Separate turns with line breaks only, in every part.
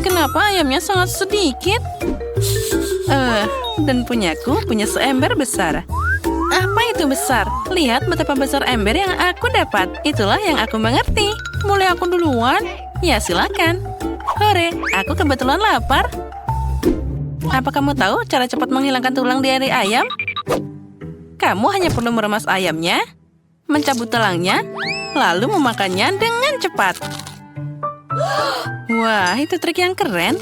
Kenapa ayamnya sangat sedikit? Dan punyaku punya seember besar. Apa itu besar? Lihat betapa besar ember yang aku dapat. Itulah yang aku mengerti. Boleh aku duluan? Ya, silakan. Hore, aku kebetulan lapar. Apa kamu tahu cara cepat menghilangkan tulang dari ayam? Kamu hanya perlu meremas ayamnya, mencabut tulangnya, lalu memakannya dengan cepat. Wah, itu trik yang keren.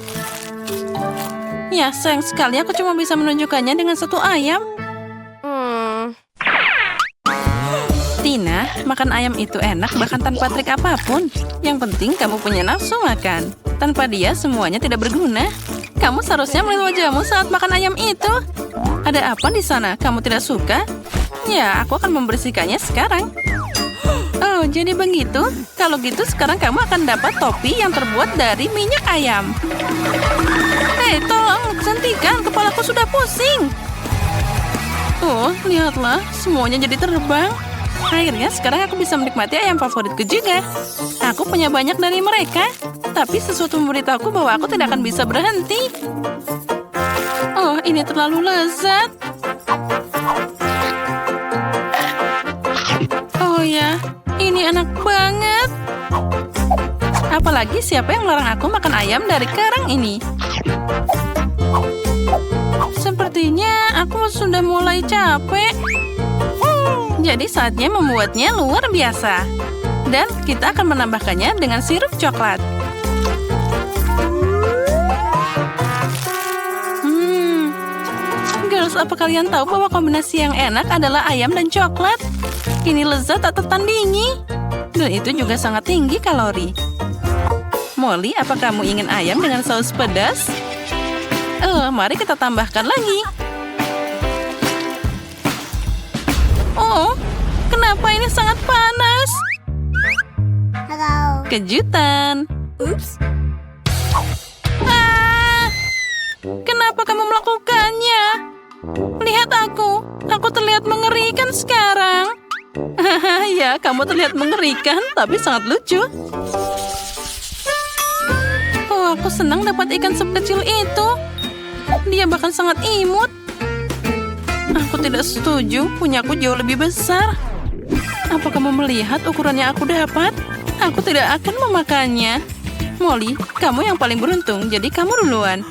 Ya, sayang sekali aku cuma bisa menunjukkannya dengan satu ayam. Tina, makan ayam itu enak bahkan tanpa trik apapun. Yang penting kamu punya nafsu makan. Tanpa dia, semuanya tidak berguna. Kamu seharusnya melihat wajahmu saat makan ayam itu. Ada apa di sana? Kamu tidak suka? Ya, aku akan membersihkannya sekarang. Oh, jadi begitu? Kalau gitu, sekarang kamu akan dapat topi yang terbuat dari minyak ayam. Hei, tolong, hentikan. Kepalaku sudah pusing. Oh, lihatlah. Semuanya jadi terbang. Akhirnya sekarang aku bisa menikmati ayam favoritku juga. Aku punya banyak dari mereka. Tapi sesuatu memberitahuku bahwa aku tidak akan bisa berhenti. Oh, ini terlalu lezat. Oh ya, ini enak banget. Apalagi siapa yang melarang aku makan ayam dari kerang ini? Sepertinya aku sudah mulai capek. Jadi saatnya membuatnya luar biasa. Dan kita akan menambahkannya dengan sirup coklat. Girls, apa kalian tahu bahwa kombinasi yang enak adalah ayam dan coklat? Ini lezat tak tertandingi. Dan itu juga sangat tinggi kalori. Molly, apa kamu ingin ayam dengan saus pedas? Mari kita tambahkan lagi. Oh, kenapa ini sangat panas?
Halo.
Kejutan.
Oops.
Kenapa kamu melakukannya? Lihat aku. Aku terlihat mengerikan sekarang. Ya, kamu terlihat mengerikan, tapi sangat lucu. Oh, aku senang dapat ikan sekecil itu. Dia bahkan sangat imut. Aku tidak setuju, punyaku jauh lebih besar. Apa kamu melihat ukuran yang aku dapat? Aku tidak akan memakannya. Molly, kamu yang paling beruntung, jadi kamu duluan.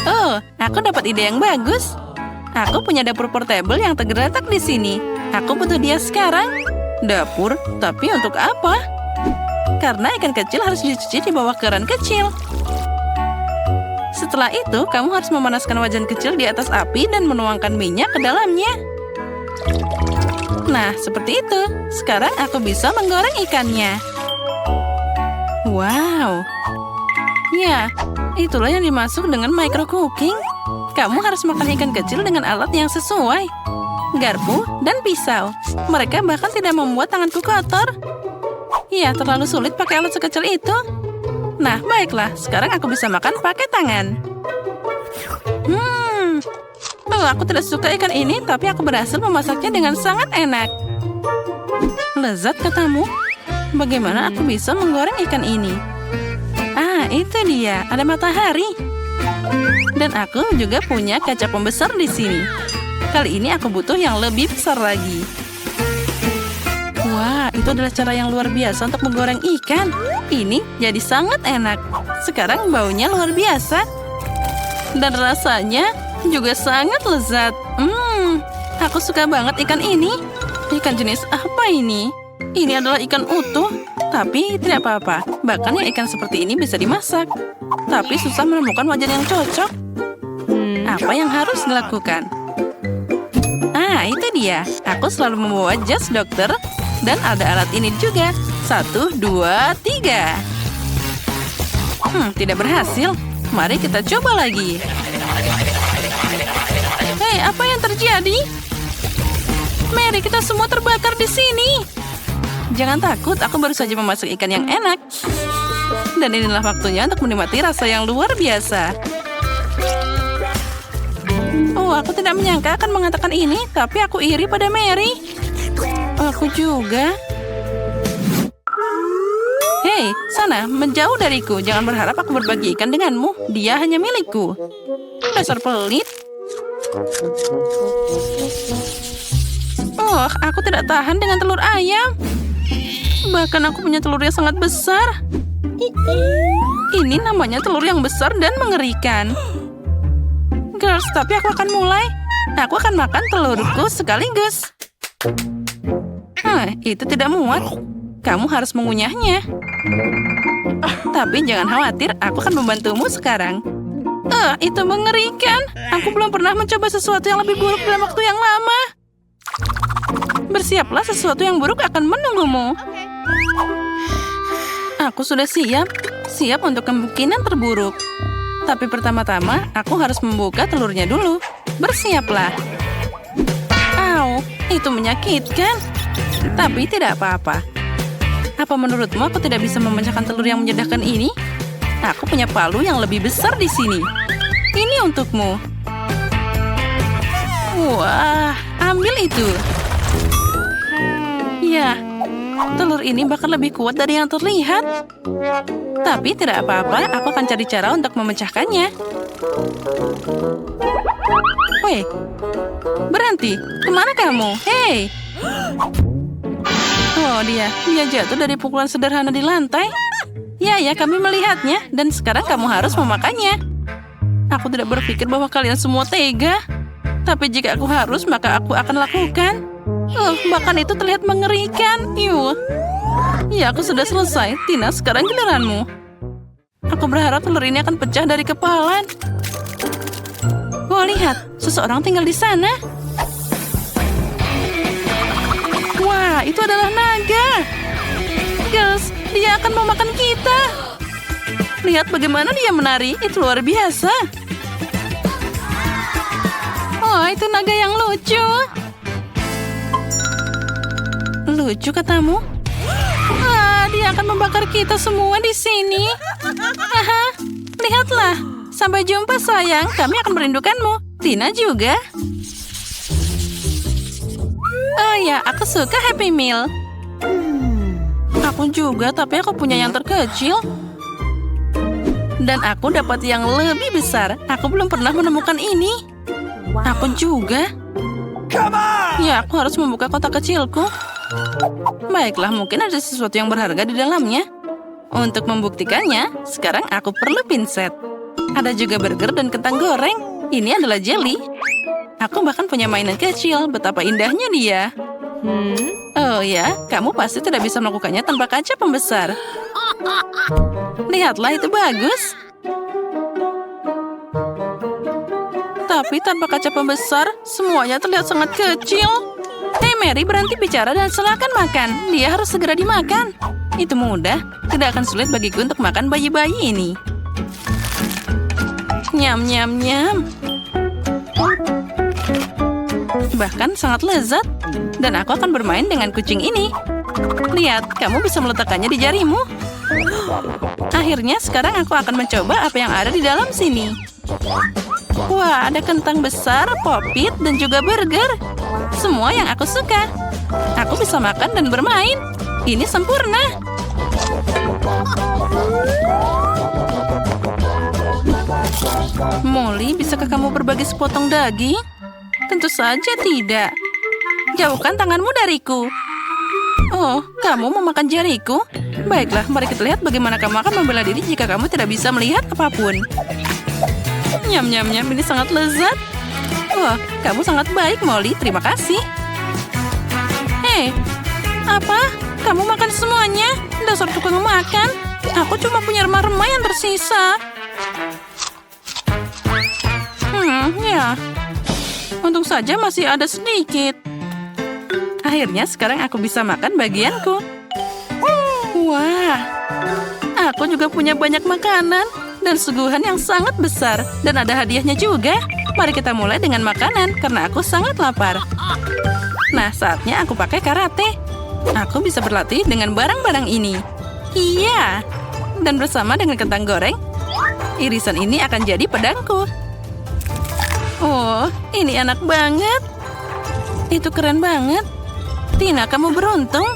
Oh, aku dapat ide yang bagus. Aku punya dapur portable yang tergeletak di sini. Aku butuh dia sekarang. Dapur? Tapi untuk apa? Karena ikan kecil harus dicuci di bawah keran kecil. Setelah itu, kamu harus memanaskan wajan kecil di atas api dan menuangkan minyak ke dalamnya. Nah, seperti itu. Sekarang aku bisa menggoreng ikannya. Wow. Ya, itulah yang dimaksud dengan micro cooking. Kamu harus makan ikan kecil dengan alat yang sesuai. Garpu dan pisau. Mereka bahkan tidak membuat tanganku kotor. Ya, terlalu sulit pakai alat sekecil itu. Nah, baiklah. Sekarang aku bisa makan pakai tangan. Oh, aku tidak suka ikan ini, tapi aku berhasil memasaknya dengan sangat enak. Lezat katamu? Bagaimana aku bisa menggoreng ikan ini? Ah, itu dia. Ada matahari. Dan aku juga punya kaca pembesar di sini. Kali ini aku butuh yang lebih besar lagi. Wah, itu adalah cara yang luar biasa untuk menggoreng ikan. Ini jadi sangat enak. Sekarang baunya luar biasa. Dan rasanya juga sangat lezat. Aku suka banget ikan ini. Ikan jenis apa ini? Ini adalah ikan utuh. Tapi tidak apa-apa. Bahkan yang ikan seperti ini bisa dimasak. Tapi susah menemukan wajan yang cocok. Apa yang harus dilakukan? Ah, itu dia. Aku selalu membawa jas dokter. Dan ada alat ini juga. 1, 2, 3. Tidak berhasil. Mari kita coba lagi. Hei, apa yang terjadi? Mary, kita semua terbakar di sini. Jangan takut, aku baru saja memasak ikan yang enak. Dan inilah waktunya untuk menikmati rasa yang luar biasa. Oh, aku tidak menyangka akan mengatakan ini, tapi aku iri pada Mary. Aku juga. Hei, sana, menjauh dariku. Jangan berharap aku berbagi ikan denganmu. Dia hanya milikku. Dasar pelit. Oh, aku tidak tahan dengan telur ayam. Bahkan aku punya telur yang sangat besar. Ini namanya telur yang besar dan mengerikan. Girls, tapi aku akan mulai. Aku akan makan telurku sekaligus. Itu tidak muat. Kamu harus mengunyahnya. Tapi jangan khawatir, aku akan membantumu sekarang. Itu mengerikan. Aku belum pernah mencoba sesuatu yang lebih buruk dalam waktu yang lama. Bersiaplah, sesuatu yang buruk akan menunggumu. Aku sudah siap. Siap untuk kemungkinan terburuk. Tapi pertama-tama, aku harus membuka telurnya dulu. Bersiaplah. Au, itu menyakitkan. Tapi tidak apa-apa. Apa menurutmu aku tidak bisa memecahkan telur yang menyedihkan ini? Aku punya palu yang lebih besar di sini. Ini untukmu. Wah, ambil itu. Ya, telur ini bahkan lebih kuat dari yang terlihat. Tapi tidak apa-apa, aku akan cari cara untuk memecahkannya. Woi, berhenti. Kemana kamu? Hei. Oh, dia jatuh dari pukulan sederhana di lantai. Ya, kami melihatnya. Dan sekarang kamu harus memakannya. Aku tidak berpikir bahwa kalian semua tega. Tapi jika aku harus, maka aku akan lakukan. Bahkan itu terlihat mengerikan. Ya, aku sudah selesai. Tina, sekarang giliranmu. Aku berharap telur ini akan pecah dari kepala. Wah, lihat. Seseorang tinggal di sana. Wah, itu adalah naga. Girls, dia akan memakan kita. Lihat bagaimana dia menari. Itu luar biasa. Oh, itu naga yang lucu. Lucu katamu? Dia akan membakar kita semua di sini. Lihatlah. Sampai jumpa sayang. Kami akan merindukanmu. Tina juga. Oh ya, aku suka Happy Meal. Aku juga, tapi aku punya yang terkecil. Dan aku dapat yang lebih besar. Aku belum pernah menemukan ini. Aku juga. Ya, aku harus membuka kotak kecilku. Baiklah, mungkin ada sesuatu yang berharga di dalamnya. Untuk membuktikannya, sekarang aku perlu pinset. Ada juga burger dan kentang goreng. Ini adalah jelly. Aku bahkan punya mainan kecil. Betapa indahnya dia. Oh ya, kamu pasti tidak bisa melakukannya tanpa kaca pembesar. Lihatlah, itu bagus. Tapi tanpa kaca pembesar, semuanya terlihat sangat kecil. Hei Mary, berhenti bicara dan silakan makan. Dia harus segera dimakan. Itu mudah. Tidak akan sulit bagiku untuk makan bayi-bayi ini. Nyam, nyam, nyam. Bahkan sangat lezat. Dan aku akan bermain dengan kucing ini. Lihat, kamu bisa meletakkannya di jarimu. Akhirnya, sekarang aku akan mencoba apa yang ada di dalam sini. Wah, ada kentang besar, popit, dan juga burger. Semua yang aku suka. Aku bisa makan dan bermain. Ini sempurna. Molly, bisakah kamu berbagi sepotong daging? Tentu saja tidak. Jauhkan tanganmu dariku. Oh, kamu mau makan jariku? Baiklah, mari kita lihat bagaimana kamu akan membela diri jika kamu tidak bisa melihat apapun. Nyam, nyam, nyam, ini sangat lezat. Wah, kamu sangat baik, Molly. Terima kasih. Hei, apa? Kamu makan semuanya? Dasar tukang makan. Aku cuma punya remah-remah yang tersisa. Ya. Untung saja masih ada sedikit. Akhirnya sekarang aku bisa makan bagianku. Wah, aku juga punya banyak makanan dan suguhan yang sangat besar. Dan ada hadiahnya juga. Mari kita mulai dengan makanan karena aku sangat lapar. Nah, saatnya aku pakai karate. Aku bisa berlatih dengan barang-barang ini. Iya. Dan bersama dengan kentang goreng, irisan ini akan jadi pedangku. Oh, ini enak banget. Itu keren banget. Tina, kamu beruntung.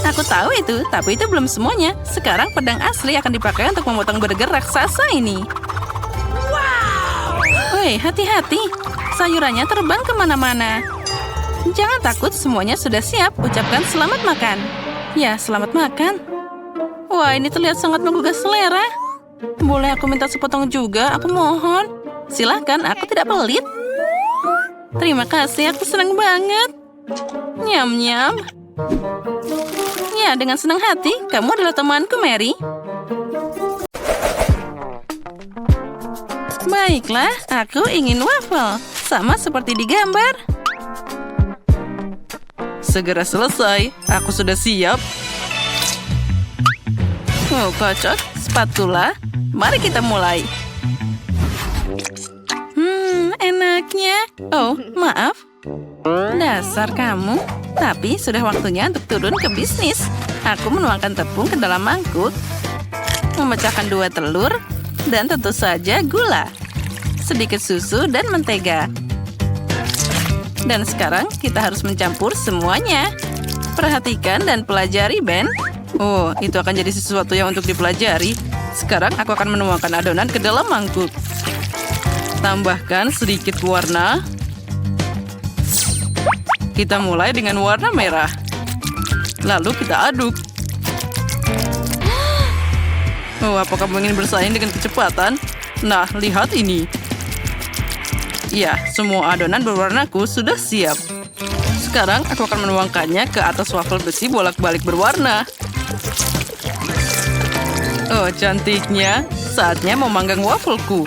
Aku tahu itu, tapi itu belum semuanya. Sekarang pedang asli akan dipakai untuk memotong burger raksasa ini. Wow! Woi, hati-hati. Sayurannya terbang kemana-mana. Jangan takut, semuanya sudah siap. Ucapkan selamat makan. Ya, selamat makan. Wah, ini terlihat sangat menggugah selera. Boleh aku minta sepotong juga? Aku mohon. Silahkan, aku tidak pelit. Terima kasih, aku senang banget. Nyam-nyam. Ya, dengan senang hati. Kamu adalah temanku, Mary. Baiklah, aku ingin waffle. Sama seperti di gambar. Segera selesai. Aku sudah siap. Oh, kocok. Spatula. Mari kita mulai. Enaknya. Oh, maaf. Dasar kamu. Tapi sudah waktunya untuk turun ke bisnis. Aku menuangkan tepung ke dalam mangkuk. Memecahkan 2 telur. Dan tentu saja gula. Sedikit susu dan mentega. Dan sekarang kita harus mencampur semuanya. Perhatikan dan pelajari, Ben. Oh, itu akan jadi sesuatu yang untuk dipelajari. Sekarang aku akan menuangkan adonan ke dalam mangkuk. Tambahkan sedikit warna. Kita mulai dengan warna merah. Lalu kita aduk. Oh, apa kamu ingin bersaing dengan kecepatan? Nah, lihat ini. Ya, semua adonan berwarnaku sudah siap. Sekarang aku akan menuangkannya ke atas waffle besi bolak-balik berwarna. Oh, cantiknya. Saatnya memanggang waffleku.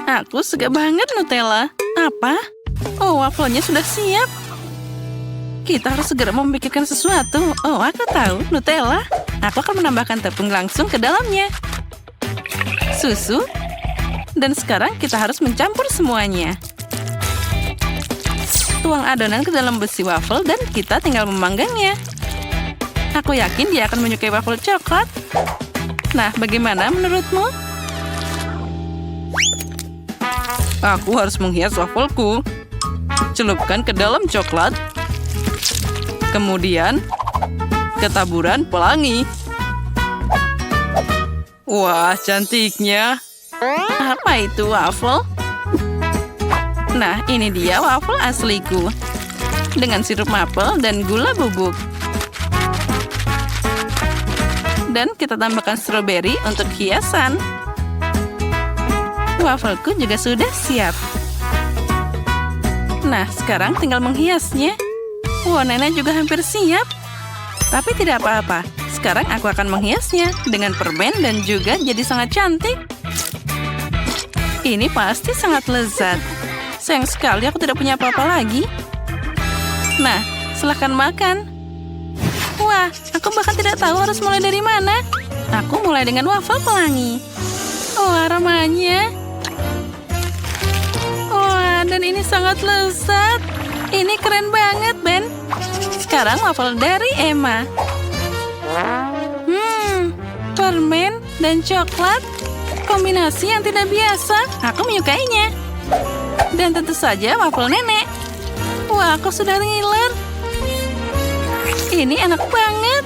Aku suka banget Nutella. Apa? Oh, wafelnya sudah siap. Kita harus segera memikirkan sesuatu. Oh, aku tahu. Nutella. Aku akan menambahkan tepung langsung ke dalamnya. Susu. Dan sekarang kita harus mencampur semuanya. Tuang adonan ke dalam besi waffle dan kita tinggal memanggangnya. Aku yakin dia akan menyukai waffle coklat. Nah, bagaimana menurutmu? Aku harus menghias wafelku. Celupkan ke dalam coklat. Kemudian, ketaburan pelangi. Wah, cantiknya. Apa itu waffle? Nah, ini dia waffle asliku. Dengan sirup maple dan gula bubuk. Dan kita tambahkan stroberi untuk hiasan. Wafelku juga sudah siap. Nah, sekarang tinggal menghiasnya. Wah, nenek juga hampir siap. Tapi tidak apa-apa. Sekarang aku akan menghiasnya dengan permen dan juga jadi sangat cantik. Ini pasti sangat lezat. Sayang sekali aku tidak punya apa-apa lagi. Nah, silahkan makan. Wah, aku bahkan tidak tahu harus mulai dari mana. Aku mulai dengan waffle pelangi. Oh, aromanya. Wah, dan ini sangat lezat. Ini keren banget, Ben. Sekarang waffle dari Emma. Permen dan coklat. Kombinasi yang tidak biasa. Aku menyukainya. Dan tentu saja waffle nenek. Wah, aku sudah ngiler. Ini enak banget.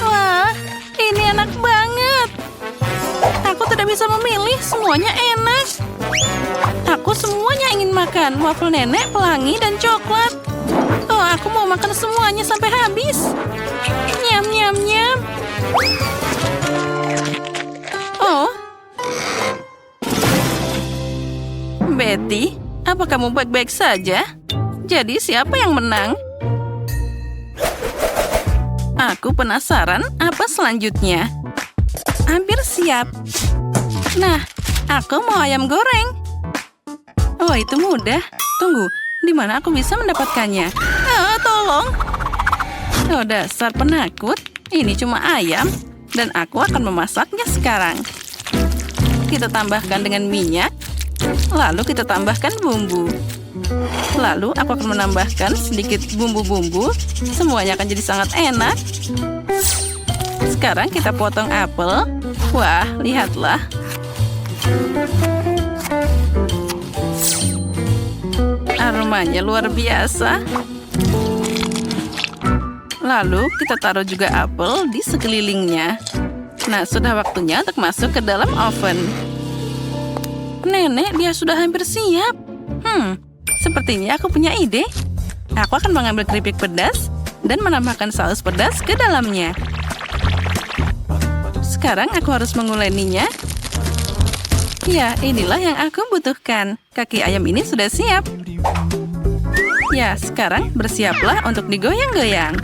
Wah, ini enak banget. Aku tidak bisa memilih, semuanya enak. Aku semuanya ingin makan. Waffle nenek, pelangi, dan coklat. Oh, aku mau makan semuanya sampai habis. Nyam, nyam, nyam. Oh. Betty, apa kamu baik-baik saja? Jadi siapa yang menang? Aku penasaran apa selanjutnya. Hampir siap. Nah, aku mau ayam goreng. Oh, itu mudah. Tunggu, di mana aku bisa mendapatkannya? Ah, tolong. Oh, dasar penakut. Ini cuma ayam. Dan aku akan memasaknya sekarang. Kita tambahkan dengan minyak. Lalu kita tambahkan bumbu. Lalu aku akan menambahkan sedikit bumbu-bumbu. Semuanya akan jadi sangat enak. Sekarang kita potong apel. Wah, lihatlah. Aromanya luar biasa. Lalu kita taruh juga apel di sekelilingnya. Nah, sudah waktunya untuk masuk ke dalam oven. Nenek, dia sudah hampir siap. Sepertinya aku punya ide. Aku akan mengambil keripik pedas dan menambahkan saus pedas ke dalamnya. Sekarang aku harus menguleninya. Ya, inilah yang aku butuhkan. Kaki ayam ini sudah siap. Ya, sekarang bersiaplah untuk digoyang-goyang.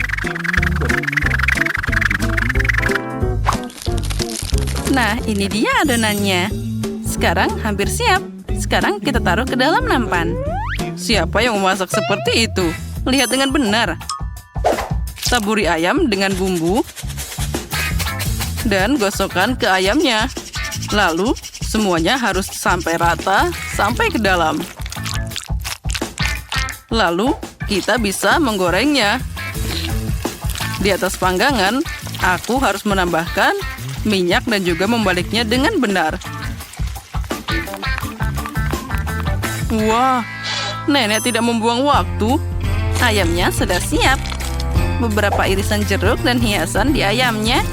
Nah, ini dia adonannya. Sekarang hampir siap. Sekarang kita taruh ke dalam nampan. Siapa yang memasak seperti itu? Lihat dengan benar. Taburi ayam dengan bumbu. Dan gosokkan ke ayamnya. Lalu, semuanya harus sampai rata, sampai ke dalam. Lalu, kita bisa menggorengnya. Di atas panggangan, aku harus menambahkan minyak dan juga membaliknya dengan benar. Wah, nenek tidak membuang waktu. Ayamnya sudah siap. Beberapa irisan jeruk dan hiasan di ayamnya.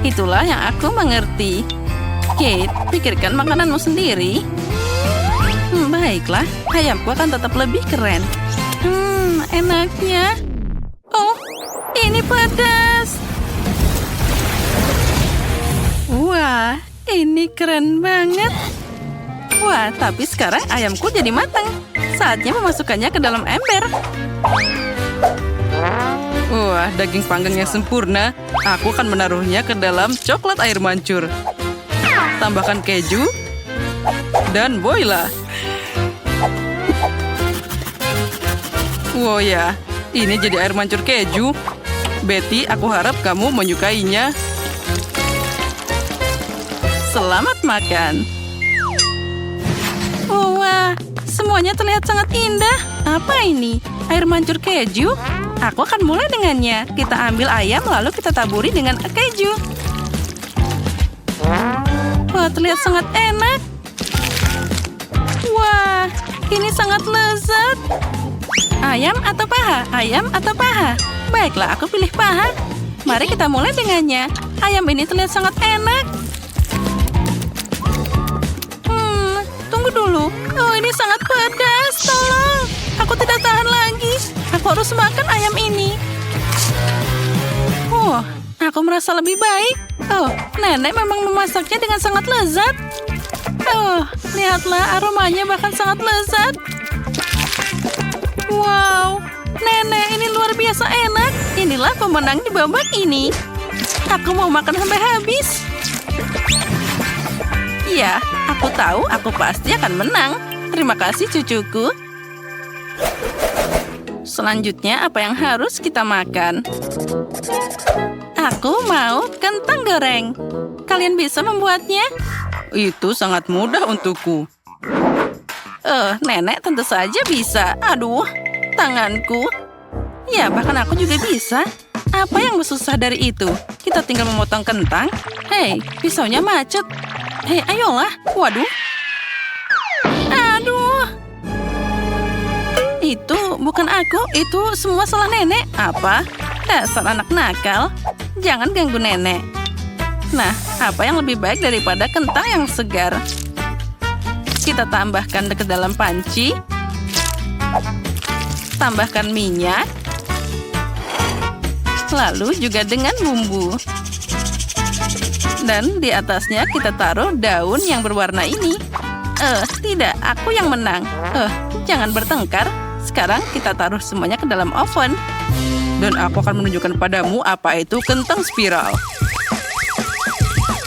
Itulah yang aku mengerti. Kate, pikirkan makananmu sendiri. Baiklah, ayamku akan tetap lebih keren. Enaknya. Oh, ini pedas. Wah, ini keren banget. Wah, tapi sekarang ayamku jadi matang. Saatnya memasukkannya ke dalam ember. Wah, daging panggangnya sempurna. Aku akan menaruhnya ke dalam coklat air mancur. Tambahkan keju. Dan voila. Wow ya, ini jadi air mancur keju. Betty, aku harap kamu menyukainya. Selamat makan. Wah, semuanya terlihat sangat indah. Apa ini? Air mancur keju? Aku akan mulai dengannya. Kita ambil ayam lalu kita taburi dengan keju. Wah, terlihat sangat enak. Wah, ini sangat lezat. Ayam atau paha? Ayam atau paha? Baiklah, aku pilih paha. Mari kita mulai dengannya. Ayam ini terlihat sangat enak. Tunggu dulu. Oh, ini sangat pedas. Tolong. Aku tidak tahan lagi. Aku harus makan ayam ini. Aku merasa lebih baik. Oh, nenek memang memasaknya dengan sangat lezat. Oh, lihatlah aromanya bahkan sangat lezat. Wow, nenek ini luar biasa enak. Inilah pemenang di babak ini. Aku mau makan sampai habis. Ya, aku tahu aku pasti akan menang. Terima kasih cucuku. Selanjutnya apa yang harus kita makan? Aku mau kentang goreng. Kalian bisa membuatnya? Itu sangat mudah untukku. Nenek tentu saja bisa. Aduh, tanganku. Ya, bahkan aku juga bisa. Apa yang susah dari itu? Kita tinggal memotong kentang. Hei, pisaunya macet. Hei, ayolah. Waduh. Aduh. Itu bukan aku. Itu semua salah nenek. Apa? Dasar anak nakal. Jangan ganggu nenek. Nah, apa yang lebih baik daripada kentang yang segar? Kita tambahkan ke dalam panci. Tambahkan minyak. Lalu juga dengan bumbu. Dan di atasnya kita taruh daun yang berwarna ini. Tidak, aku yang menang. Jangan bertengkar. Sekarang kita taruh semuanya ke dalam oven. Dan aku akan menunjukkan padamu apa itu kentang spiral.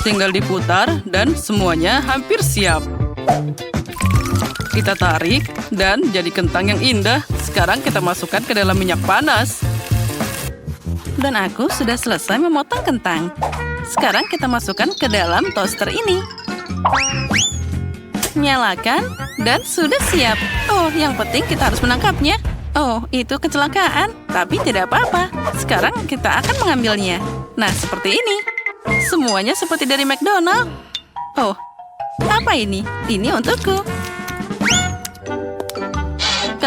Tinggal diputar dan semuanya hampir siap. Kita tarik dan jadi kentang yang indah. Sekarang kita masukkan ke dalam minyak panas. Dan aku sudah selesai memotong kentang. Sekarang kita masukkan ke dalam toaster ini. Nyalakan dan sudah siap. Oh, yang penting kita harus menangkapnya. Oh, itu kecelakaan. Tapi tidak apa-apa. Sekarang kita akan mengambilnya. Nah, seperti ini. Semuanya seperti dari McDonald. Oh, apa ini? Ini untukku.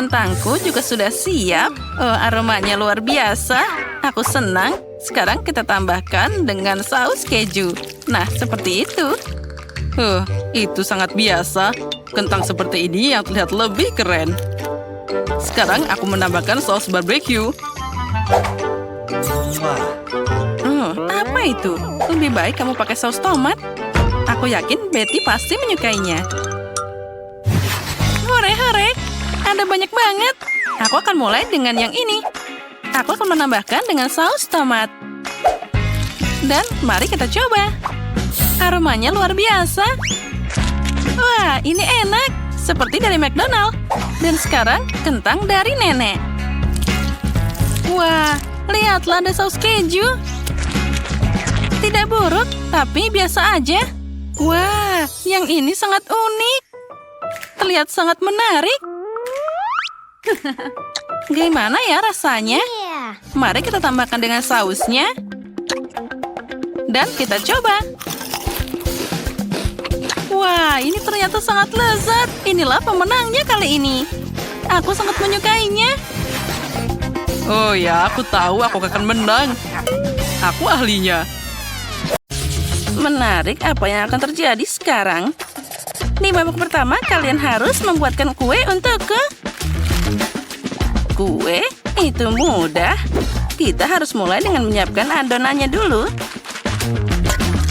Kentangku juga sudah siap. Oh, aromanya luar biasa. Aku senang. Sekarang kita tambahkan dengan saus keju. Nah, seperti itu. Itu sangat biasa. Kentang seperti ini yang terlihat lebih keren. Sekarang aku menambahkan saus barbecue. Apa itu? Lebih baik kamu pakai saus tomat. Aku yakin Betty pasti menyukainya. Hore-hore, ada banyak banget. Aku akan mulai dengan yang ini. Aku akan menambahkan dengan saus tomat. Dan mari kita coba. Aromanya luar biasa. Wah, ini enak. Seperti dari McDonald. Dan sekarang kentang dari nenek. Wah, lihatlah ada saus keju. Tidak buruk, tapi biasa aja. Wah, yang ini sangat unik. Terlihat sangat menarik. Gimana ya rasanya? Mari kita tambahkan dengan sausnya. Dan kita coba. Wah, ini ternyata sangat lezat. Inilah pemenangnya kali ini. Aku sangat menyukainya. Oh ya, aku tahu aku akan menang. Aku ahlinya. Menarik apa yang akan terjadi sekarang. Di babak pertama, kalian harus membuatkan kue untukku. Kue? Itu mudah. Kita harus mulai dengan menyiapkan adonannya dulu.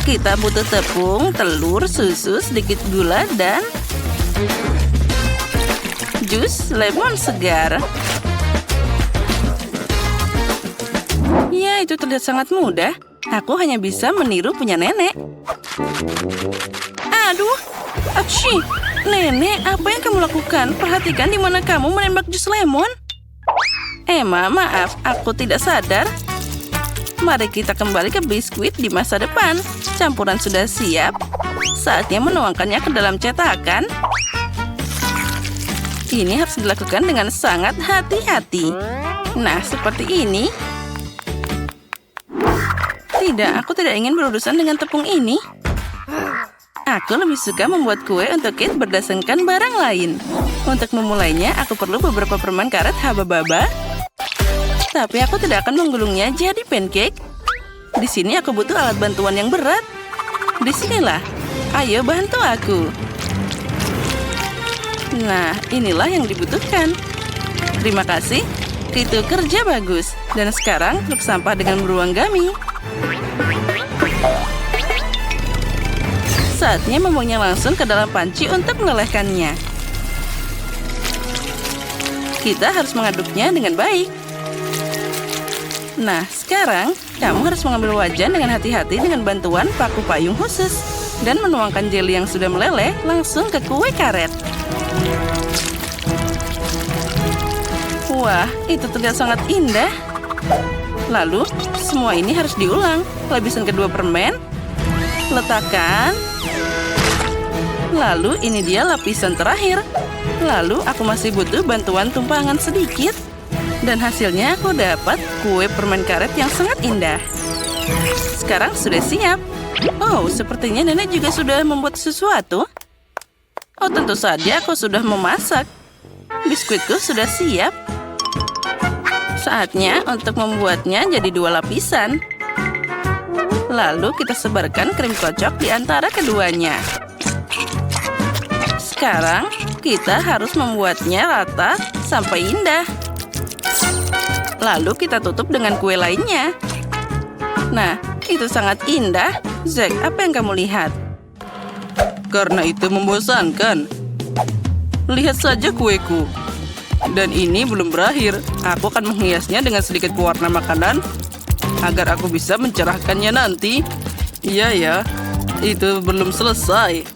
Kita butuh tepung, telur, susu, sedikit gula, dan jus lemon segar. Ya, itu terlihat sangat mudah. Aku hanya bisa meniru punya nenek. Aduh, aci. Nenek, apa yang kamu lakukan? Perhatikan di mana kamu menembak jus lemon. Emma, maaf, aku tidak sadar. Mari kita kembali ke biskuit di masa depan. Campuran sudah siap. Saatnya menuangkannya ke dalam cetakan. Ini harus dilakukan dengan sangat hati-hati. Nah, seperti ini. Tidak, aku tidak ingin berurusan dengan tepung ini. Aku lebih suka membuat kue untuk Kate berdasarkan barang lain. Untuk memulainya, aku perlu beberapa permen karet haba-baba. Tapi aku tidak akan menggulungnya jadi pancake. Di sini aku butuh alat bantuan yang berat. Disinilah. Ayo bantu aku. Nah, inilah yang dibutuhkan. Terima kasih. Itu kerja bagus. Dan sekarang truk sampah dengan beruang gummy. Saatnya membuangnya langsung ke dalam panci untuk melelehkannya. Kita harus mengaduknya dengan baik. Nah, sekarang kamu harus mengambil wajan dengan hati-hati dengan bantuan paku payung khusus. Dan menuangkan jelly yang sudah meleleh langsung ke kue karet. Wah, itu terlihat sangat indah. Lalu, semua ini harus diulang. Lapisan kedua permen. Letakkan. Lalu, ini dia lapisan terakhir. Lalu, aku masih butuh bantuan tumpangan sedikit. Dan hasilnya aku dapat kue permen karet yang sangat indah. Sekarang sudah siap. Oh, sepertinya nenek juga sudah membuat sesuatu. Oh, tentu saja aku sudah memasak. Biskuitku sudah siap. Saatnya untuk membuatnya jadi 2 lapisan. Lalu kita sebarkan krim kocok di antara keduanya. Sekarang kita harus membuatnya rata sampai indah. Lalu kita tutup dengan kue lainnya. Nah, itu sangat indah. Zack, apa yang kamu lihat? Karena itu membosankan. Lihat saja kueku. Dan ini belum berakhir. Aku akan menghiasnya dengan sedikit pewarna makanan agar aku bisa mencerahkannya nanti. Iya ya, itu belum selesai.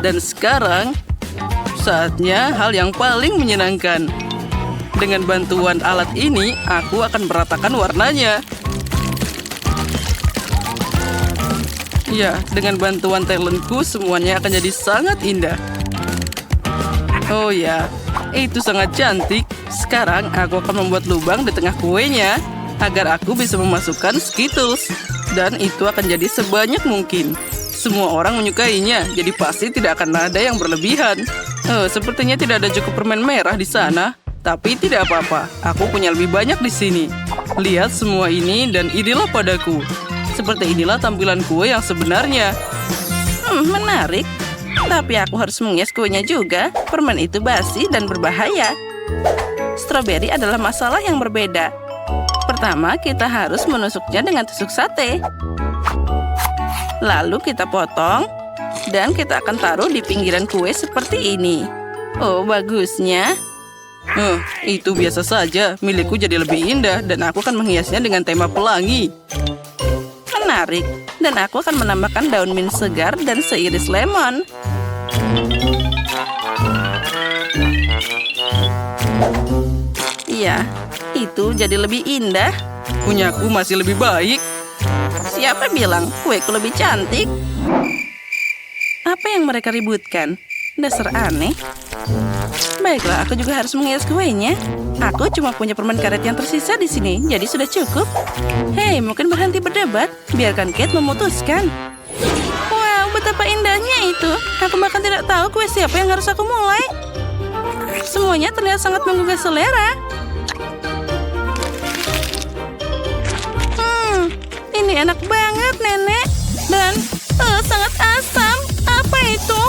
Dan sekarang, saatnya hal yang paling menyenangkan. Dengan bantuan alat ini, aku akan meratakan warnanya. Ya, dengan bantuan talentku, semuanya akan jadi sangat indah. Oh ya, itu sangat cantik. Sekarang aku akan membuat lubang di tengah kuenya agar aku bisa memasukkan Skittles. Dan itu akan jadi sebanyak mungkin. Semua orang menyukainya, jadi pasti tidak akan ada yang berlebihan. Oh, sepertinya tidak ada cukup permen merah di sana.
Tapi tidak apa-apa, aku punya lebih banyak di sini. Lihat semua ini dan inilah padaku. Seperti inilah tampilan kue yang sebenarnya.
Menarik. Tapi aku harus menghias kuenya juga. Permen itu basi dan berbahaya. Stroberi adalah masalah yang berbeda. Pertama, kita harus menusuknya dengan tusuk sate. Lalu kita potong. Dan kita akan taruh di pinggiran kue seperti ini. Oh, bagusnya.
Itu biasa saja. Milikku jadi lebih indah dan aku akan menghiasnya dengan tema pelangi.
Menarik. Dan aku akan menambahkan daun mint segar dan seiris lemon. Iya, itu jadi lebih indah.
Punyaku masih lebih baik.
Siapa bilang kueku lebih cantik? Apa yang mereka ributkan? Dasar aneh. Baiklah, aku juga harus menghias kuenya. Aku cuma punya permen karet yang tersisa di sini, jadi sudah cukup. Hei, mungkin berhenti berdebat. Biarkan Kate memutuskan. Wow, betapa indahnya itu. Aku bahkan tidak tahu kue siapa yang harus aku mulai. Semuanya terlihat sangat menggugah selera. Ini enak banget, Nenek. Dan sangat asam. Apa itu?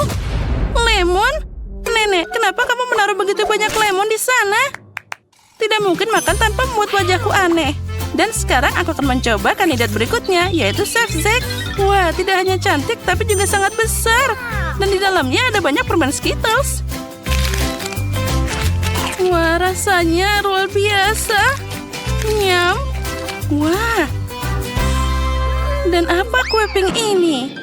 Lemon? Nenek, kenapa kamu menaruh begitu banyak lemon di sana? Tidak mungkin makan tanpa membuat wajahku aneh. Dan sekarang aku akan mencoba kandidat berikutnya, yaitu Chef Zack. Wah, tidak hanya cantik, tapi juga sangat besar. Dan di dalamnya ada banyak permen Skittles. Wah, rasanya luar biasa. Nyam. Wah. Dan apa kue pink ini?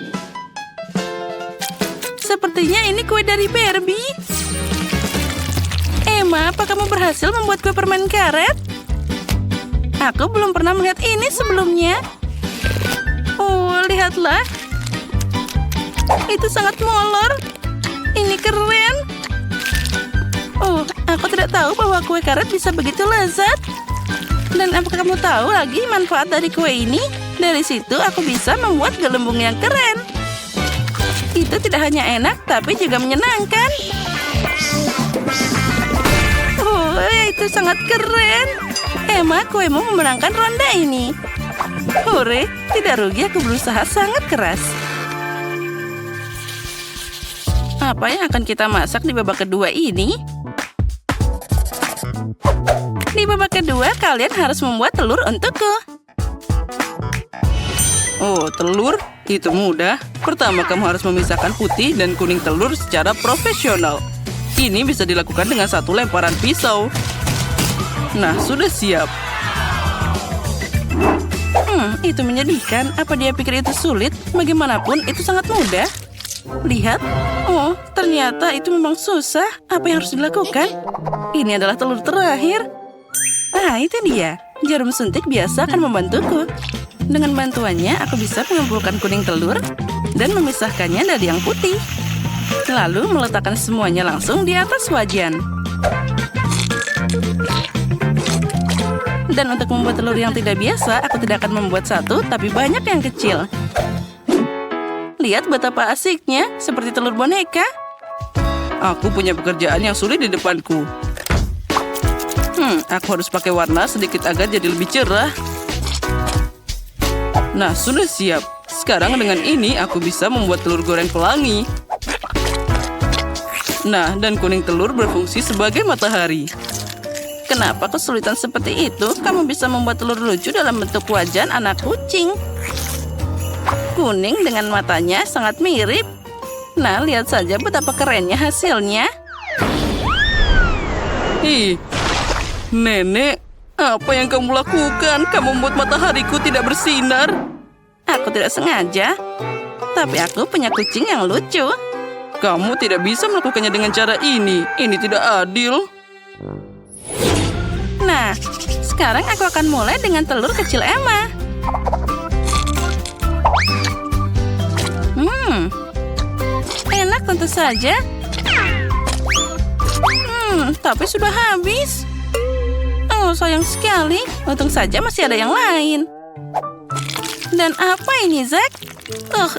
Sepertinya ini kue dari Barbie. Emma, apa kamu berhasil membuat kue permen karet? Aku belum pernah melihat ini sebelumnya. Oh, lihatlah. Itu sangat molor. Ini keren. Oh, aku tidak tahu bahwa kue karet bisa begitu lezat. Dan apakah kamu tahu lagi manfaat dari kue ini? Dari situ aku bisa membuat gelembung yang keren. Itu tidak hanya enak, tapi juga menyenangkan. Oh, itu sangat keren. Emma, kuemu memenangkan ronde ini. Hore, tidak rugi aku berusaha sangat keras. Apa yang akan kita masak di babak kedua ini? Di babak kedua, kalian harus membuat telur untukku.
Oh, telur? Itu mudah. Pertama, kamu harus memisahkan putih dan kuning telur secara profesional. Ini bisa dilakukan dengan satu lemparan pisau. Nah, sudah siap.
Itu menyedihkan. Apa dia pikir itu sulit? Bagaimanapun, itu sangat mudah. Lihat. Oh, ternyata itu memang susah. Apa yang harus dilakukan? Ini adalah telur terakhir. Ah, itu dia. Jarum suntik biasa akan membantuku. Dengan bantuannya, aku bisa mengumpulkan kuning telur dan memisahkannya dari yang putih. Lalu meletakkan semuanya langsung di atas wajan. Dan untuk membuat telur yang tidak biasa, aku tidak akan membuat satu, tapi banyak yang kecil. Lihat betapa asiknya, seperti telur boneka.
Aku punya pekerjaan yang sulit di depanku. Aku harus pakai warna sedikit agar jadi lebih cerah. Nah, sudah siap. Sekarang dengan ini aku bisa membuat telur goreng pelangi. Nah, dan kuning telur berfungsi sebagai matahari.
Kenapa kesulitan seperti itu? Kamu bisa membuat telur lucu dalam bentuk wajan anak kucing. Kuning dengan matanya sangat mirip. Nah, lihat saja betapa kerennya hasilnya.
Nenek, apa yang kamu lakukan? Kamu membuat matahariku tidak bersinar.
Aku tidak sengaja. Tapi aku punya kucing yang lucu.
Kamu tidak bisa melakukannya dengan cara ini. Ini tidak adil.
Nah, sekarang aku akan mulai dengan telur kecil Emma. Enak tentu saja. Tapi sudah habis. Oh, sayang sekali. Untung saja masih ada yang lain. Dan apa ini, Zack?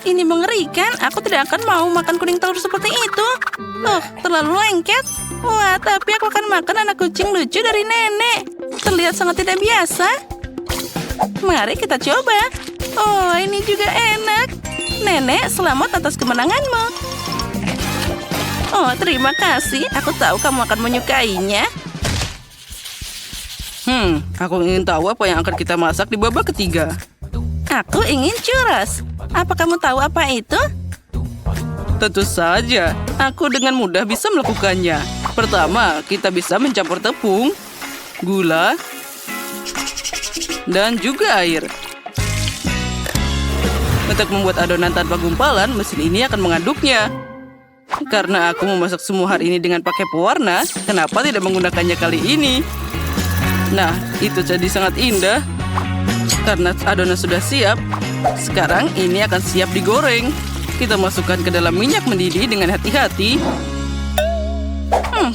Ini mengerikan. Aku tidak akan mau makan kuning telur seperti itu. Terlalu lengket. Wah, tapi aku akan makan anak kucing lucu dari nenek. Terlihat sangat tidak biasa. Mari kita coba. Oh, ini juga enak. Nenek, selamat atas kemenanganmu. Oh, terima kasih. Aku tahu kamu akan menyukainya.
Aku ingin tahu apa yang akan kita masak di babak ketiga.
Aku ingin churros. Apa kamu tahu apa itu?
Tentu saja, aku dengan mudah bisa melakukannya. Pertama, kita bisa mencampur tepung, gula, dan juga air. Untuk membuat adonan tanpa gumpalan, mesin ini akan mengaduknya. Karena aku memasak semua hari ini dengan pakai pewarna, kenapa tidak menggunakannya kali ini? Nah, itu jadi sangat indah. Karena adonan sudah siap, sekarang ini akan siap digoreng. Kita masukkan ke dalam minyak mendidih dengan hati-hati.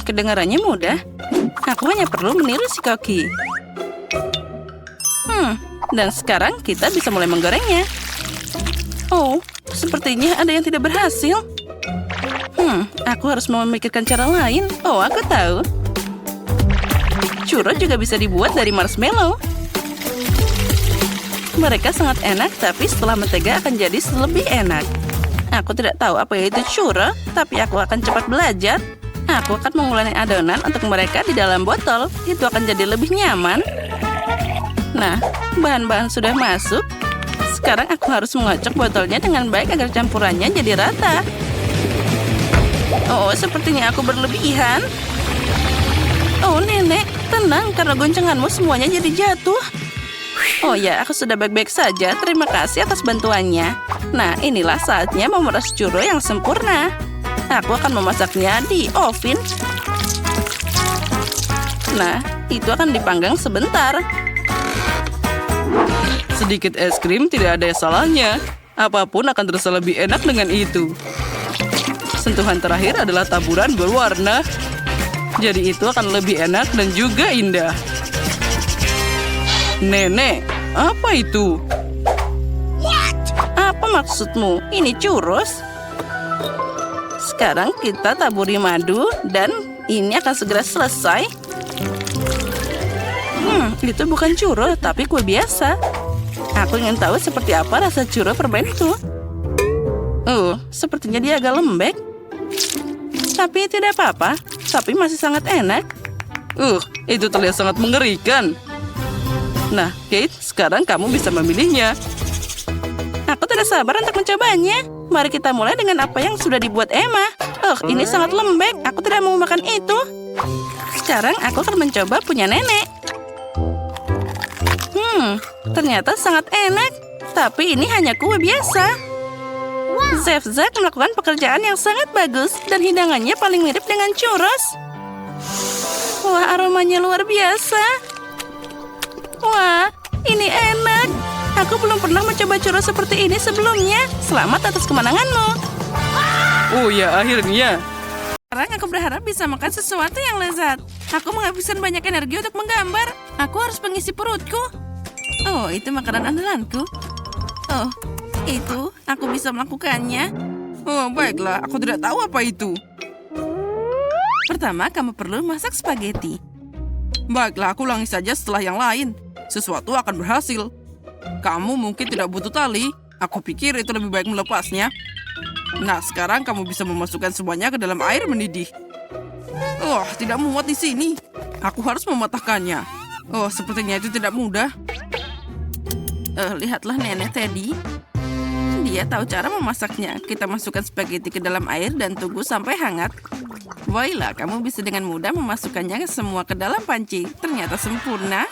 Kedengarannya mudah. Aku hanya perlu meniru si Koki. Dan sekarang kita bisa mulai menggorengnya. Oh, sepertinya ada yang tidak berhasil. Aku harus memikirkan cara lain. Oh, aku tahu. Churros juga bisa dibuat dari marshmallow. Mereka sangat enak, tapi setelah mentega akan jadi lebih enak. Aku tidak tahu apa itu churros, tapi aku akan cepat belajar. Aku akan mengulangi adonan untuk mereka di dalam botol. Itu akan jadi lebih nyaman. Nah, bahan-bahan sudah masuk. Sekarang aku harus mengocok botolnya dengan baik agar campurannya jadi rata. Oh, sepertinya aku berlebihan. Oh, nenek, tenang karena goncanganmu semuanya jadi jatuh. Oh ya, aku sudah baik-baik saja. Terima kasih atas bantuannya. Nah, inilah saatnya memeras churros yang sempurna. Aku akan memasaknya di oven. Nah, itu akan dipanggang sebentar.
Sedikit es krim tidak ada salahnya. Apapun akan terasa lebih enak dengan itu. Sentuhan terakhir adalah taburan berwarna. Jadi itu akan lebih enak dan juga indah. Nenek, apa itu?
Apa maksudmu? Ini churros? Sekarang kita taburi madu dan ini akan segera selesai. Itu bukan churros, tapi kue biasa. Aku ingin tahu seperti apa rasa churros permen itu. Sepertinya dia agak lembek. Tapi tidak apa-apa, tapi masih sangat enak.
Itu terlihat sangat mengerikan. Nah, Kate, sekarang kamu bisa memilihnya.
Aku tidak sabar untuk mencobanya. Mari kita mulai dengan apa yang sudah dibuat Emma. Ini sangat lembek. Aku tidak mau makan itu. Sekarang aku akan mencoba punya nenek. Ternyata sangat enak. Tapi ini hanya kue biasa. Chef Zack melakukan pekerjaan yang sangat bagus. Dan hidangannya paling mirip dengan churros. Wah, aromanya luar biasa. Wah, ini enak. Aku belum pernah mencoba churros seperti ini sebelumnya. Selamat atas kemenanganmu.
Oh ya, akhirnya.
Sekarang aku berharap bisa makan sesuatu yang lezat. Aku menghabiskan banyak energi untuk menggambar. Aku harus mengisi perutku. Oh, itu makanan andalanku. Oh, itu aku bisa melakukannya.
Oh, baiklah. Aku tidak tahu apa itu.
Pertama, kamu perlu masak spaghetti.
Baiklah, aku ulangi saja setelah yang lain. Sesuatu akan berhasil. Kamu mungkin tidak butuh tali. Aku pikir itu lebih baik melepasnya. Nah, sekarang kamu bisa memasukkan semuanya ke dalam air mendidih. Oh, tidak muat di sini. Aku harus mematahkannya. Oh, sepertinya itu tidak mudah.
Lihatlah nenek Teddy. Dia tahu cara memasaknya. Kita masukkan spaghetti ke dalam air dan tunggu sampai hangat. Baiklah, kamu bisa dengan mudah memasukkannya semua ke dalam panci. Ternyata sempurna.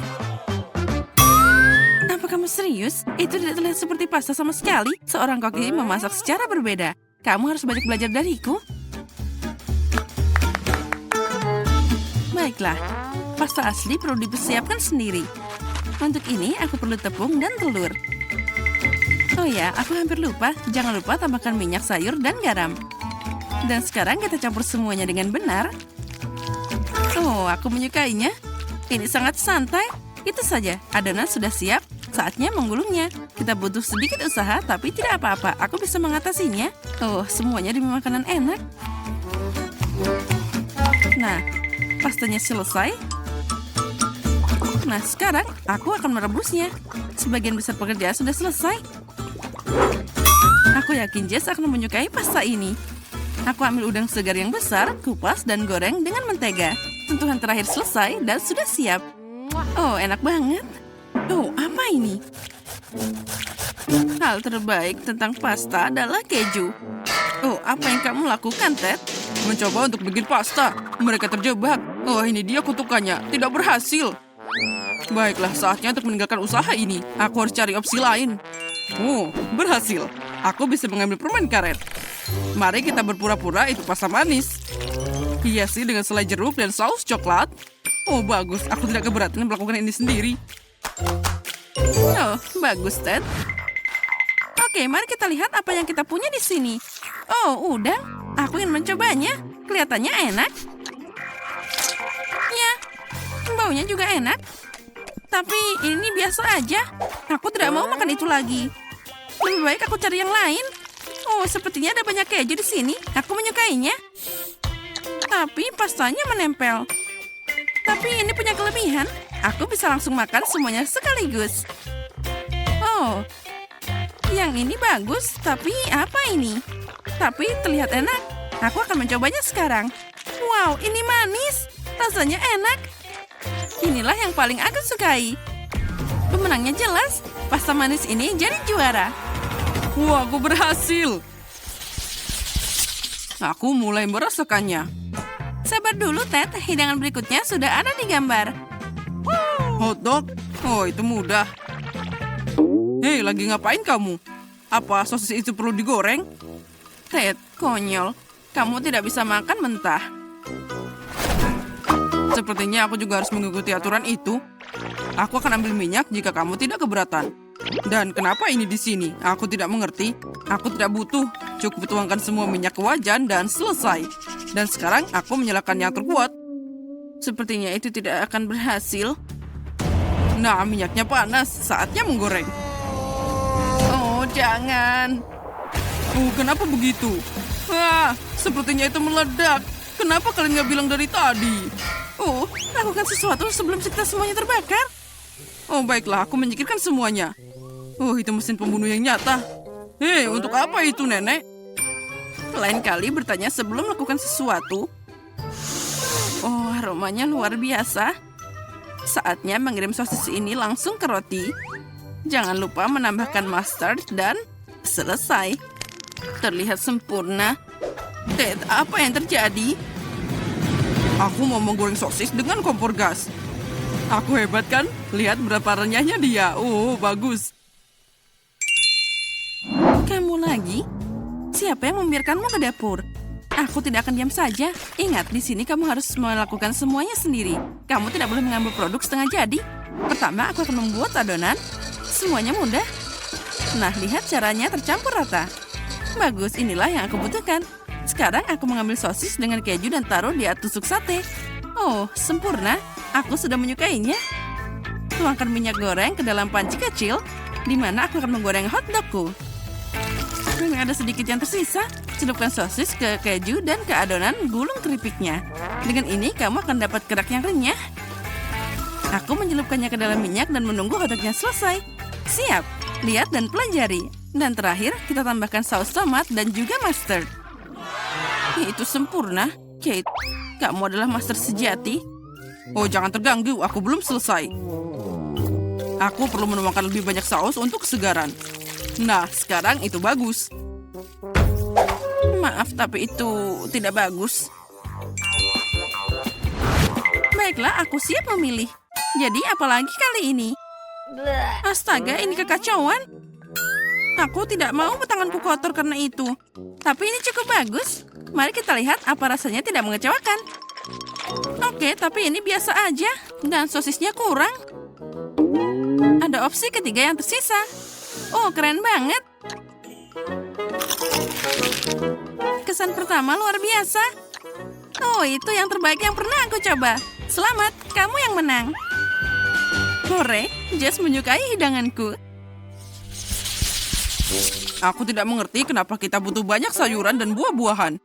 Apa kamu serius? Itu tidak terlihat seperti pasta sama sekali. Seorang koki memasak secara berbeda. Kamu harus banyak belajar dariku. Baiklah, pasta asli perlu dipersiapkan sendiri. Untuk ini, aku perlu tepung dan telur. Oh ya, aku hampir lupa. Jangan lupa tambahkan minyak sayur dan garam. Dan sekarang kita campur semuanya dengan benar. Oh, aku menyukainya. Ini sangat santai. Itu saja, adonan sudah siap. Saatnya menggulungnya. Kita butuh sedikit usaha, tapi tidak apa-apa. Aku bisa mengatasinya. Oh, semuanya demi makanan enak. Nah, pastanya selesai. Nah, sekarang aku akan merebusnya. Sebagian besar pekerjaan sudah selesai. Aku yakin Jess akan menyukai pasta ini. Aku ambil udang segar yang besar, kupas, dan goreng dengan mentega. Sentuhan terakhir selesai dan sudah siap. Oh, enak banget. Oh, apa ini? Hal terbaik tentang pasta adalah keju. Oh, apa yang kamu lakukan, Ted?
Mencoba untuk bikin pasta. Mereka terjebak. Oh, ini dia kutukannya. Tidak berhasil. Baiklah, saatnya untuk meninggalkan usaha ini. Aku harus cari opsi lain. Oh, berhasil. Aku bisa mengambil permen karet. Mari kita berpura-pura itu pasta manis. Hiasi dengan selai jeruk dan saus coklat. Oh, bagus. Aku tidak keberatan melakukan ini sendiri.
Oh, bagus, Ted. Oke, mari kita lihat apa yang kita punya di sini. Oh, udang. Aku ingin mencobanya. Kelihatannya enak. Ya, baunya juga enak. Tapi ini biasa aja. Aku tidak mau makan itu lagi. Lebih baik aku cari yang lain. Oh, sepertinya ada banyak keju di sini. Aku menyukainya. Tapi pastanya menempel. Tapi ini punya kelebihan. Aku bisa langsung makan semuanya sekaligus. Oh, yang ini bagus. Tapi apa ini? Tapi terlihat enak. Aku akan mencobanya sekarang. Wow, ini manis. Rasanya enak. Inilah yang paling aku sukai. Pemenangnya jelas. Pasta manis ini jadi juara.
Wah, aku berhasil. Aku mulai merasakannya.
Sabar dulu, Ted. Hidangan berikutnya sudah ada di gambar.
Hotdog? Oh, itu mudah. Hei, lagi ngapain kamu? Apa sosis itu perlu digoreng?
Ted, konyol. Kamu tidak bisa makan mentah.
Sepertinya aku juga harus mengikuti aturan itu. Aku akan ambil minyak jika kamu tidak keberatan. Dan kenapa ini di sini? Aku tidak mengerti. Aku tidak butuh. Cukup tuangkan semua minyak ke wajan dan selesai. Dan sekarang aku menyalakan yang terkuat.
Sepertinya itu tidak akan berhasil.
Nah, minyaknya panas. Saatnya menggoreng.
Oh, jangan.
Oh, kenapa begitu? Wah, sepertinya itu meledak. Kenapa kalian nggak bilang dari tadi?
Oh, lakukan sesuatu sebelum kita semuanya terbakar.
Oh, baiklah, aku menyingkirkan semuanya. Oh, itu mesin pembunuh yang nyata. Hei, untuk apa itu, Nenek?
Lain kali bertanya sebelum melakukan sesuatu. Oh, aromanya luar biasa. Saatnya mengirim sosis ini langsung ke roti. Jangan lupa menambahkan mustard dan selesai. Terlihat sempurna. Ted, apa yang terjadi?
Aku mau menggoreng sosis dengan kompor gas. Aku hebat kan? Lihat berapa renyahnya dia. Oh, bagus.
Kamu lagi? Siapa yang membiarkanmu ke dapur? Aku tidak akan diam saja. Ingat, di sini kamu harus melakukan semuanya sendiri. Kamu tidak boleh mengambil produk setengah jadi. Pertama, aku akan membuat adonan. Semuanya mudah. Nah, lihat caranya tercampur rata. Bagus, inilah yang aku butuhkan. Sekarang aku mengambil sosis dengan keju dan taruh di atas tusuk sate. Oh, sempurna. Aku sudah menyukainya. Tuangkan minyak goreng ke dalam panci kecil, di mana aku akan menggoreng hotdogku. Dan ada sedikit yang tersisa. Celupkan sosis ke keju dan ke adonan gulung keripiknya. Dengan ini, kamu akan dapat kerak yang renyah. Aku mencelupkannya ke dalam minyak dan menunggu hotdognya selesai. Siap. Lihat dan pelajari. Dan terakhir, kita tambahkan saus tomat dan juga mustard. Itu sempurna. Kate, kamu adalah master sejati.
Oh, jangan terganggu. Aku belum selesai. Aku perlu menuangkan lebih banyak saus untuk kesegaran. Nah, sekarang itu bagus.
Maaf, tapi itu tidak bagus. Baiklah, aku siap memilih. Jadi, apalagi kali ini? Astaga, ini kekacauan. Aku tidak mau tanganku kotor karena itu. Tapi ini cukup bagus. Mari kita lihat apa rasanya tidak mengecewakan. Oke, tapi ini biasa aja. Dan sosisnya kurang. Ada opsi ketiga yang tersisa. Oh, keren banget. Kesan pertama luar biasa. Oh, itu yang terbaik yang pernah aku coba. Selamat, kamu yang menang. Hore, Jess menyukai hidanganku.
Aku tidak mengerti kenapa kita butuh banyak sayuran dan buah-buahan.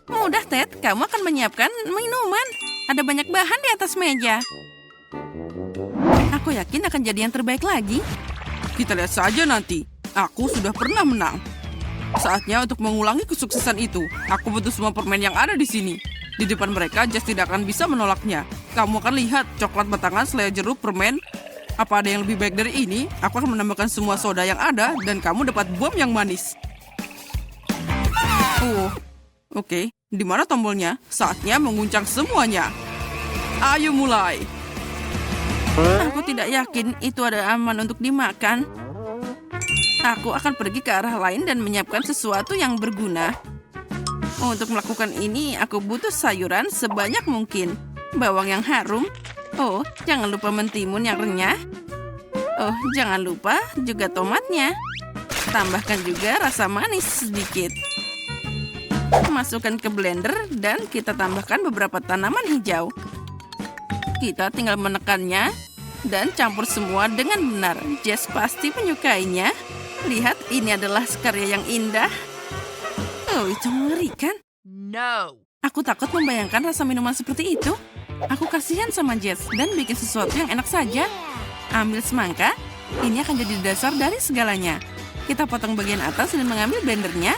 Mudah, Ted. Kamu akan menyiapkan minuman. Ada banyak bahan di atas meja. Aku yakin akan jadi yang terbaik lagi.
Kita lihat saja nanti. Aku sudah pernah menang. Saatnya untuk mengulangi kesuksesan itu. Aku butuh semua permen yang ada di sini. Di depan mereka, Jess tidak akan bisa menolaknya. Kamu akan lihat coklat batangan selai jeruk permen. Apa ada yang lebih baik dari ini? Aku akan menambahkan semua soda yang ada dan kamu dapat bom yang manis. Oh, oke. Di mana tombolnya? Saatnya menguncang semuanya. Ayo mulai.
Aku tidak yakin itu ada aman untuk dimakan. Aku akan pergi ke arah lain dan menyiapkan sesuatu yang berguna. Untuk melakukan ini, aku butuh sayuran sebanyak mungkin. Bawang yang harum. Oh, jangan lupa mentimun yang renyah. Oh, jangan lupa juga tomatnya. Tambahkan juga rasa manis sedikit. Masukkan ke blender dan kita tambahkan beberapa tanaman hijau. Kita tinggal menekannya dan campur semua dengan benar. Jess pasti menyukainya. Lihat, ini adalah karya yang indah. Oh, itu mengerikan.
No.
Aku takut membayangkan rasa minuman seperti itu. Aku kasihan sama Jess dan bikin sesuatu yang enak saja. Ambil semangka, ini akan jadi dasar dari segalanya. Kita potong bagian atas dan mengambil blendernya.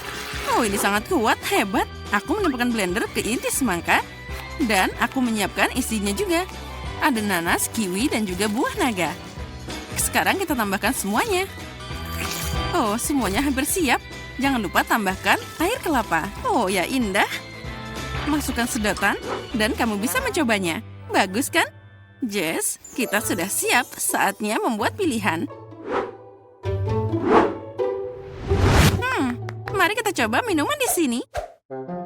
Oh, ini sangat kuat, hebat. Aku menempatkan blender ke inti semangka. Dan aku menyiapkan isinya juga. Ada nanas, kiwi, dan juga buah naga. Sekarang kita tambahkan semuanya. Oh, semuanya hampir siap. Jangan lupa tambahkan air kelapa. Oh, ya indah. Masukkan sedotan dan kamu bisa mencobanya. Bagus kan? Jess, kita sudah siap. Saatnya membuat pilihan. Mari kita coba minuman di sini.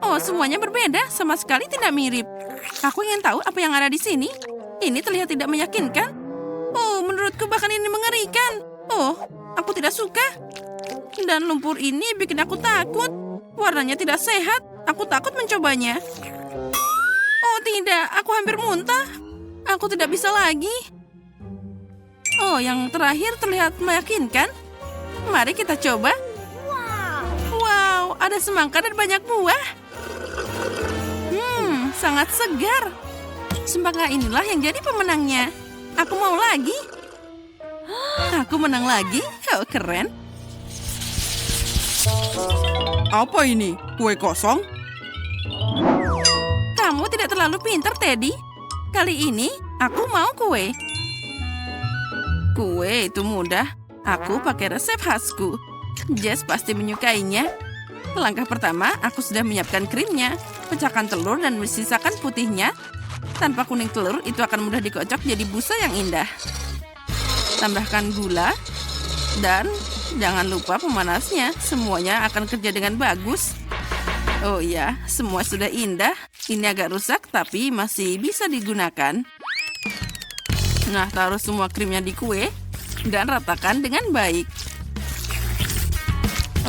Oh, semuanya berbeda. Sama sekali tidak mirip. Aku ingin tahu apa yang ada di sini. Ini terlihat tidak meyakinkan. Oh, menurutku bahkan ini mengerikan. Oh, aku tidak suka. Dan lumpur ini bikin aku takut. Warnanya tidak sehat. Aku takut mencobanya. Oh tidak, aku hampir muntah. Aku tidak bisa lagi. Oh, yang terakhir terlihat meyakinkan. Mari kita coba. Wow, ada semangka dan banyak buah. Sangat segar. Semangka inilah yang jadi pemenangnya. Aku mau lagi. Aku menang lagi. Oh, keren.
Apa ini? Kue kosong?
Kamu tidak terlalu pintar, Teddy. Kali ini, aku mau kue. Kue itu mudah. Aku pakai resep khasku. Jess pasti menyukainya. Langkah pertama, aku sudah menyiapkan krimnya. Pecahkan telur dan sisakan putihnya. Tanpa kuning telur, itu akan mudah dikocok jadi busa yang indah. Tambahkan gula. Dan jangan lupa pemanasnya. Semuanya akan kerja dengan bagus. Oh iya, semua sudah indah. Ini agak rusak, tapi masih bisa digunakan. Nah, taruh semua krimnya di kue. Dan ratakan dengan baik.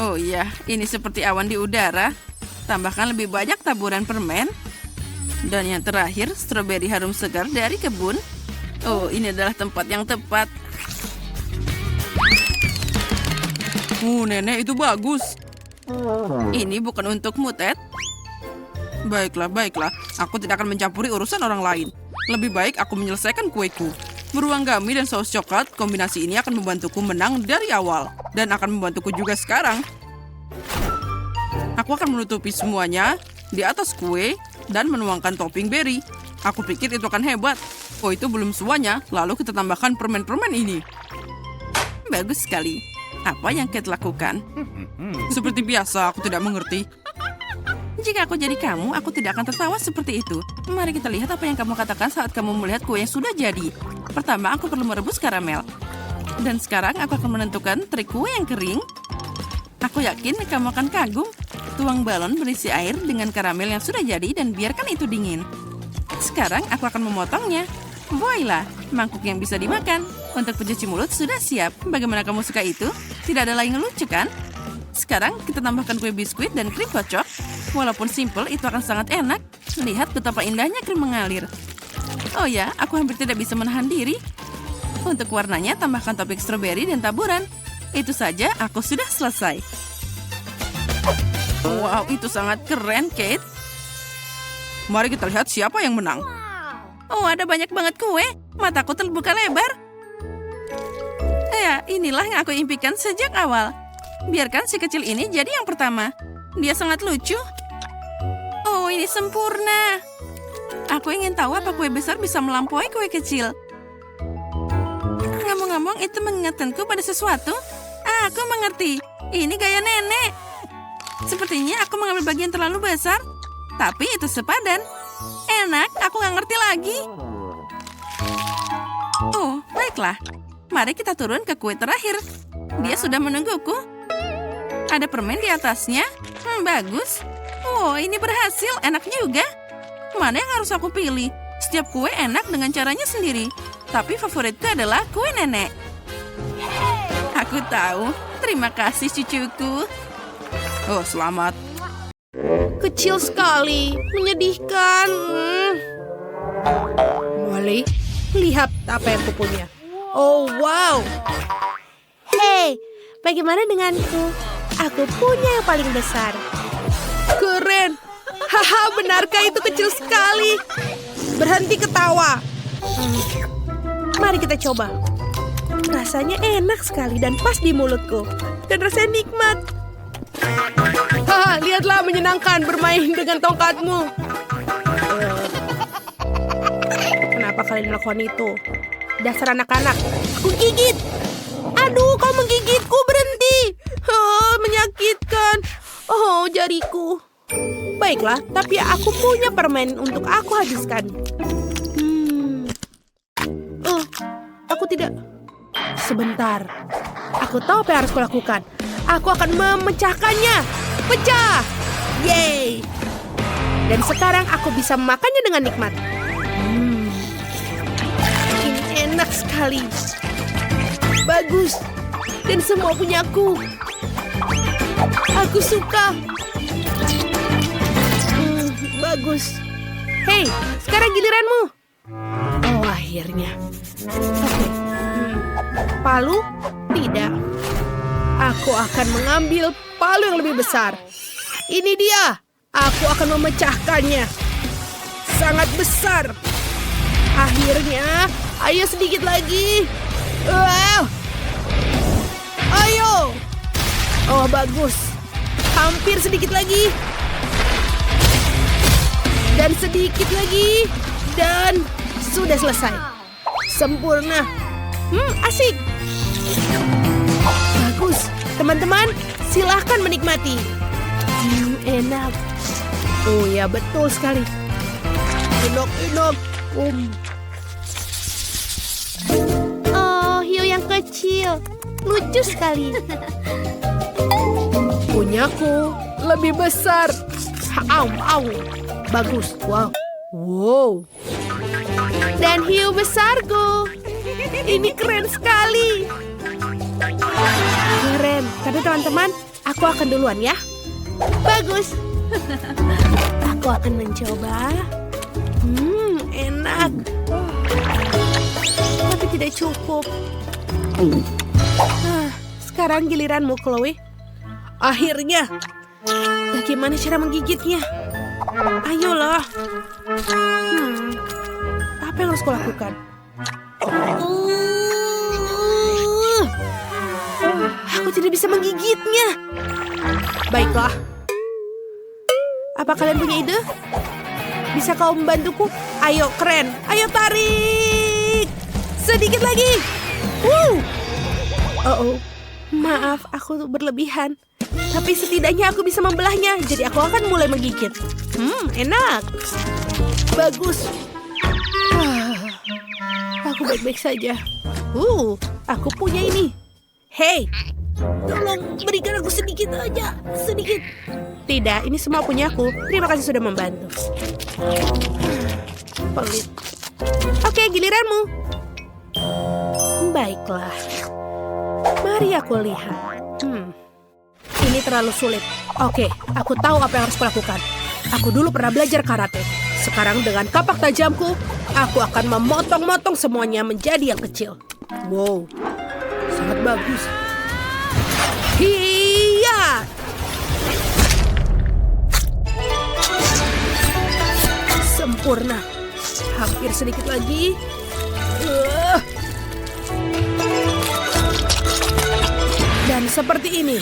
Oh iya, ini seperti awan di udara. Tambahkan lebih banyak taburan permen. Dan yang terakhir, stroberi harum segar dari kebun. Oh, ini adalah tempat yang tepat.
Nenek itu bagus.
Ini bukan untukmu, Ted.
Baiklah. Aku tidak akan mencampuri urusan orang lain. Lebih baik aku menyelesaikan kueku. Beruang gummy dan saus coklat, kombinasi ini akan membantuku menang dari awal. Dan akan membantuku juga sekarang. Aku akan menutupi semuanya di atas kue dan menuangkan topping berry. Aku pikir itu akan hebat. Oh, itu belum semuanya. Lalu kita tambahkan permen-permen ini.
Bagus sekali. Apa yang Kate lakukan?
Seperti biasa, aku tidak mengerti.
Jika aku jadi kamu, aku tidak akan tertawa seperti itu. Mari kita lihat apa yang kamu katakan saat kamu melihat kue yang sudah jadi. Pertama, aku perlu merebus karamel. Dan sekarang aku akan menentukan trik kue yang kering. Aku yakin kamu akan kagum. Tuang balon berisi air dengan karamel yang sudah jadi dan biarkan itu dingin. Sekarang aku akan memotongnya. Voila, mangkuk yang bisa dimakan. Untuk pencuci mulut sudah siap. Bagaimana kamu suka itu? Tidak ada lain yang lucu kan? Sekarang kita tambahkan kue biskuit dan krim kocok. Walaupun simple, itu akan sangat enak. Lihat betapa indahnya krim mengalir. Oh ya, aku hampir tidak bisa menahan diri. Untuk warnanya, tambahkan topping stroberi dan taburan. Itu saja, aku sudah selesai. Wow, itu sangat keren, Kate.
Mari kita lihat siapa yang menang.
Oh, ada banyak banget kue. Mataku terbuka lebar. Ya, inilah yang aku impikan sejak awal. Biarkan si kecil ini jadi yang pertama. Dia sangat lucu. Oh, ini sempurna. Aku ingin tahu apa kue besar bisa melampaui kue kecil. Ngomong-ngomong, itu mengingatkanku pada sesuatu. Aku mengerti. Ini gaya nenek. Sepertinya aku mengambil bagian terlalu besar. Tapi itu sepadan. Enak, aku nggak ngerti lagi. Oh, baiklah. Mari kita turun ke kue terakhir. Dia sudah menungguku. Ada permen di atasnya. Bagus. Oh, ini berhasil. Enak juga. Mana yang harus aku pilih? Setiap kue enak dengan caranya sendiri. Tapi favoritku adalah kue nenek. Aku tahu. Terima kasih, cucuku.
Oh, selamat.
Kecil sekali, menyedihkan. Molly, lihat apa yang kupunya. Oh, wow. Hei, bagaimana denganku? Aku punya yang paling besar. Keren. Haha, benarkah itu kecil sekali? Berhenti ketawa. Mari kita coba. Rasanya enak sekali dan pas di mulutku. Dan rasanya nikmat. Haha, lihatlah menyenangkan bermain dengan tongkatmu. Kenapa kalian melakukan itu? Dasar anak-anak. Aku gigit. Aduh, kau menggigitku, berhenti. Oh, menyakitkan. Oh, jariku. Baiklah, tapi aku punya permen untuk aku habiskan. Oh, aku tidak. Sebentar. Aku tahu apa yang harus kulakukan. Aku akan memecahkannya. Pecah. Yeay. Dan sekarang aku bisa memakannya dengan nikmat. Ini enak sekali. Bagus. Dan semua punyaku. Aku suka. Bagus. Hei, sekarang giliranmu. Oh, akhirnya. Oke. Palu? Tidak. Aku akan mengambil palu yang lebih besar. Ini dia. Aku akan memecahkannya. Sangat besar. Akhirnya, ayo sedikit lagi. Ayo. Oh, bagus. Hampir sedikit lagi. Dan sedikit lagi. Dan sudah selesai. Sempurna. Asik. Bagus. Teman-teman, silahkan menikmati. Enak. Oh ya, betul sekali. Enak. Oh, hiu yang kecil. Lucu sekali. Punyaku lebih besar. Au. Bagus. Wow. Dan hiu besarku. Ini keren sekali. Keren. Tapi teman-teman, aku akan duluan ya. Bagus. Aku akan mencoba. Enak. Tapi tidak cukup. Sekarang giliranmu, Chloe. Akhirnya. Bagaimana cara menggigitnya? Ayolah. Apa yang harus kulakukan? Aku tidak bisa menggigitnya. Baiklah. Apa kalian punya ide? Bisa kau membantuku? Ayo, keren. Ayo tarik. Sedikit lagi. Oh. Maaf, aku berlebihan. Tapi setidaknya aku bisa membelahnya. Jadi aku akan mulai menggigit. Enak. Bagus. Aku baik-baik saja. Aku punya ini. Hei, tolong berikan aku sedikit aja. Sedikit. Tidak, ini semua punya aku. Terima kasih sudah membantu. Pelit. Oke, giliranmu. Baiklah. Mari aku lihat. Ini terlalu sulit. Oke, aku tahu apa yang harus kulakukan. Aku dulu pernah belajar karate. Sekarang dengan kapak tajamku, aku akan memotong-motong semuanya menjadi yang kecil. Wow, sangat bagus. Hiya! sempurna. Hampir sedikit lagi. Dan seperti ini.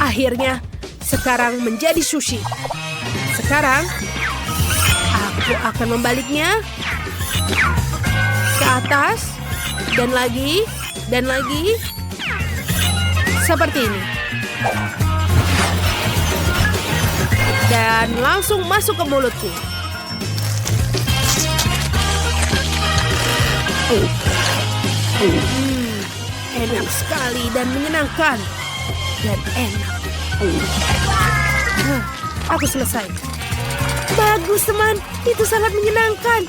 Akhirnya, sekarang menjadi sushi. Sekarang, aku akan membaliknya ke atas. Dan lagi. Seperti ini. Dan langsung masuk ke mulutku. Enak sekali dan menyenangkan. Dan enak. Aku selesai. Bagus, teman. Itu sangat menyenangkan.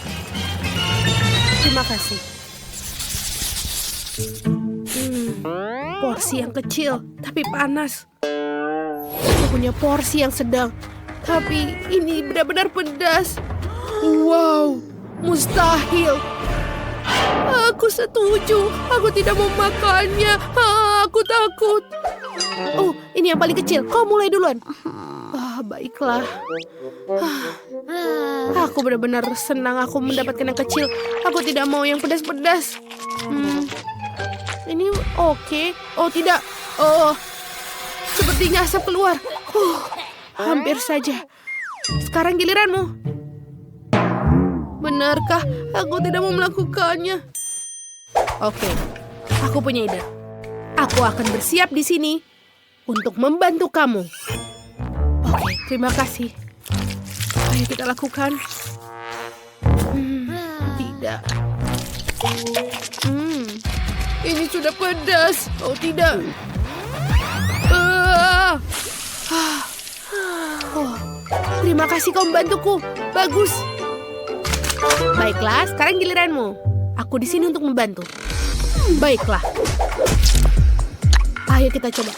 Terima kasih. Porsi yang kecil, tapi panas. Aku punya porsi yang sedang, tapi ini benar-benar pedas. Wow, mustahil. Aku setuju. Aku tidak mau makannya. Aku takut. Oh, ini yang paling kecil. Kau mulai duluan. Baiklah. Aku benar-benar senang aku mendapatkan yang kecil. Aku tidak mau yang pedas-pedas. Ini oke. Oh, tidak. Oh, sepertinya asap keluar. Hampir saja. Sekarang giliranmu. Benarkah aku tidak mau melakukannya? Oke, aku punya ide. Aku akan bersiap di sini untuk membantu kamu. Oke, terima kasih. Ayo kita lakukan. Tidak. Ini sudah pedas. Oh, tidak. Terima kasih kau membantuku. Bagus. Baiklah, sekarang giliranmu. Aku di sini untuk membantu. Baiklah. Ayo kita coba.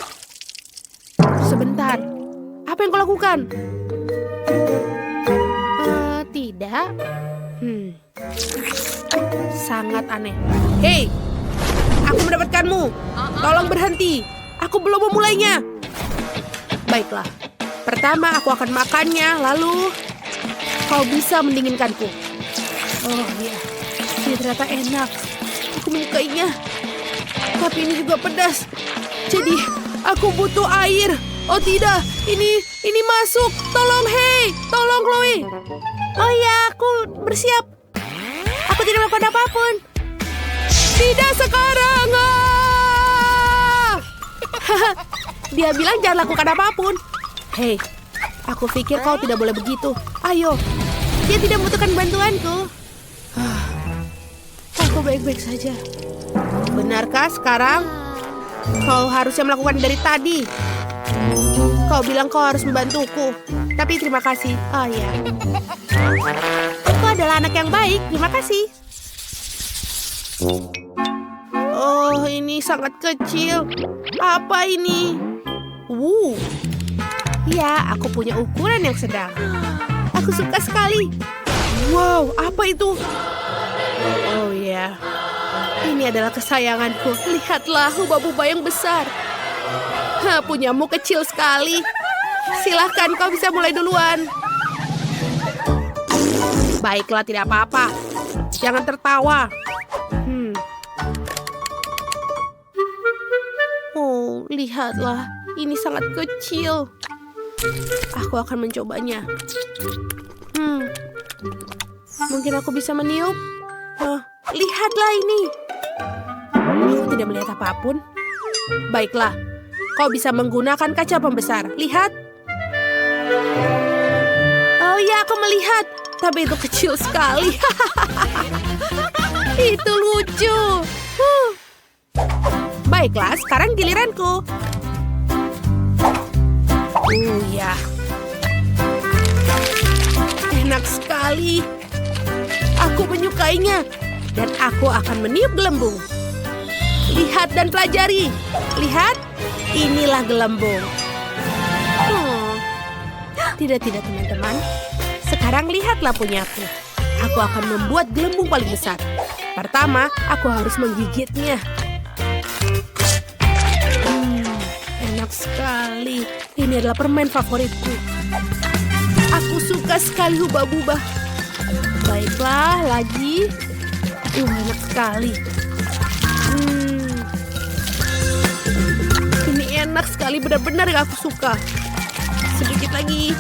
Sebentar. Apa yang kau lakukan? Tidak. Sangat aneh. Hei, aku mendapatkanmu. Tolong berhenti. Aku belum memulainya. Baiklah. Pertama aku akan makannya, lalu kau bisa mendinginkanku. Oh iya, ini ternyata enak. Aku menyukainya. Tapi ini juga pedas. Jadi aku butuh air. Oh tidak, ini masuk. Tolong, hei, tolong Chloe. Oh iya, aku bersiap. Aku tidak melakukan apapun. Tidak sekarang. Dia bilang jangan lakukan apapun. Hei, aku pikir kau tidak boleh begitu. Ayo, dia tidak membutuhkan bantuanku. Aku baik-baik saja. Benarkah sekarang? Kau harusnya melakukan dari tadi. Kau bilang kau harus membantuku. Tapi terima kasih. Oh ya. Kau adalah anak yang baik. Terima kasih. Oh, ini sangat kecil. Apa ini? Ya, aku punya ukuran yang sedang. Aku suka sekali. Wow, apa itu? Oh ya, ini adalah kesayanganku. Lihatlah hubah-hubah yang besar. Punyamu kecil sekali. Silahkan, kau bisa mulai duluan. Baiklah, tidak apa-apa. Jangan tertawa. Oh, lihatlah. Ini sangat kecil. Aku akan mencobanya. Mungkin aku bisa meniup. Lihatlah ini. Aku tidak melihat apapun. Baiklah, kau bisa menggunakan kaca pembesar. Lihat. Oh ya, aku melihat. Tapi itu kecil sekali. Itu lucu. Baiklah, sekarang giliranku. Ya. Enak sekali. Aku menyukainya. Dan aku akan meniup gelembung. Lihat dan pelajari. Lihat, inilah gelembung. Tidak, teman-teman. Sekarang lihatlah punyaku. Aku akan membuat gelembung paling besar. Pertama, aku harus menggigitnya. Enak sekali. Ini adalah permen favoritku. Aku suka sekali hubah-bubah. Baiklah, lagi. Enak sekali. Ini enak sekali, benar-benar yang aku suka. Sedikit lagi.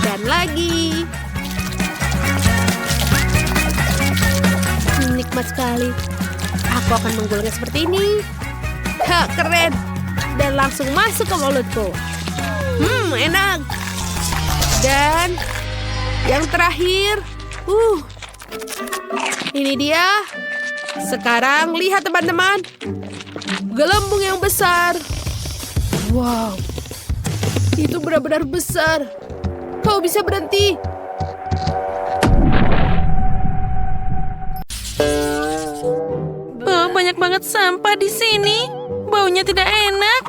Dan lagi. Nikmat sekali. Aku akan menggulungnya seperti ini. Ha, keren. Dan langsung masuk ke mulutku. Enak. Dan yang terakhir. Ini dia. Sekarang lihat teman-teman. Gelembung yang besar. Wow. Itu benar-benar besar. Kau bisa berhenti.
Oh, banyak banget sampah di sini. Baunya tidak enak.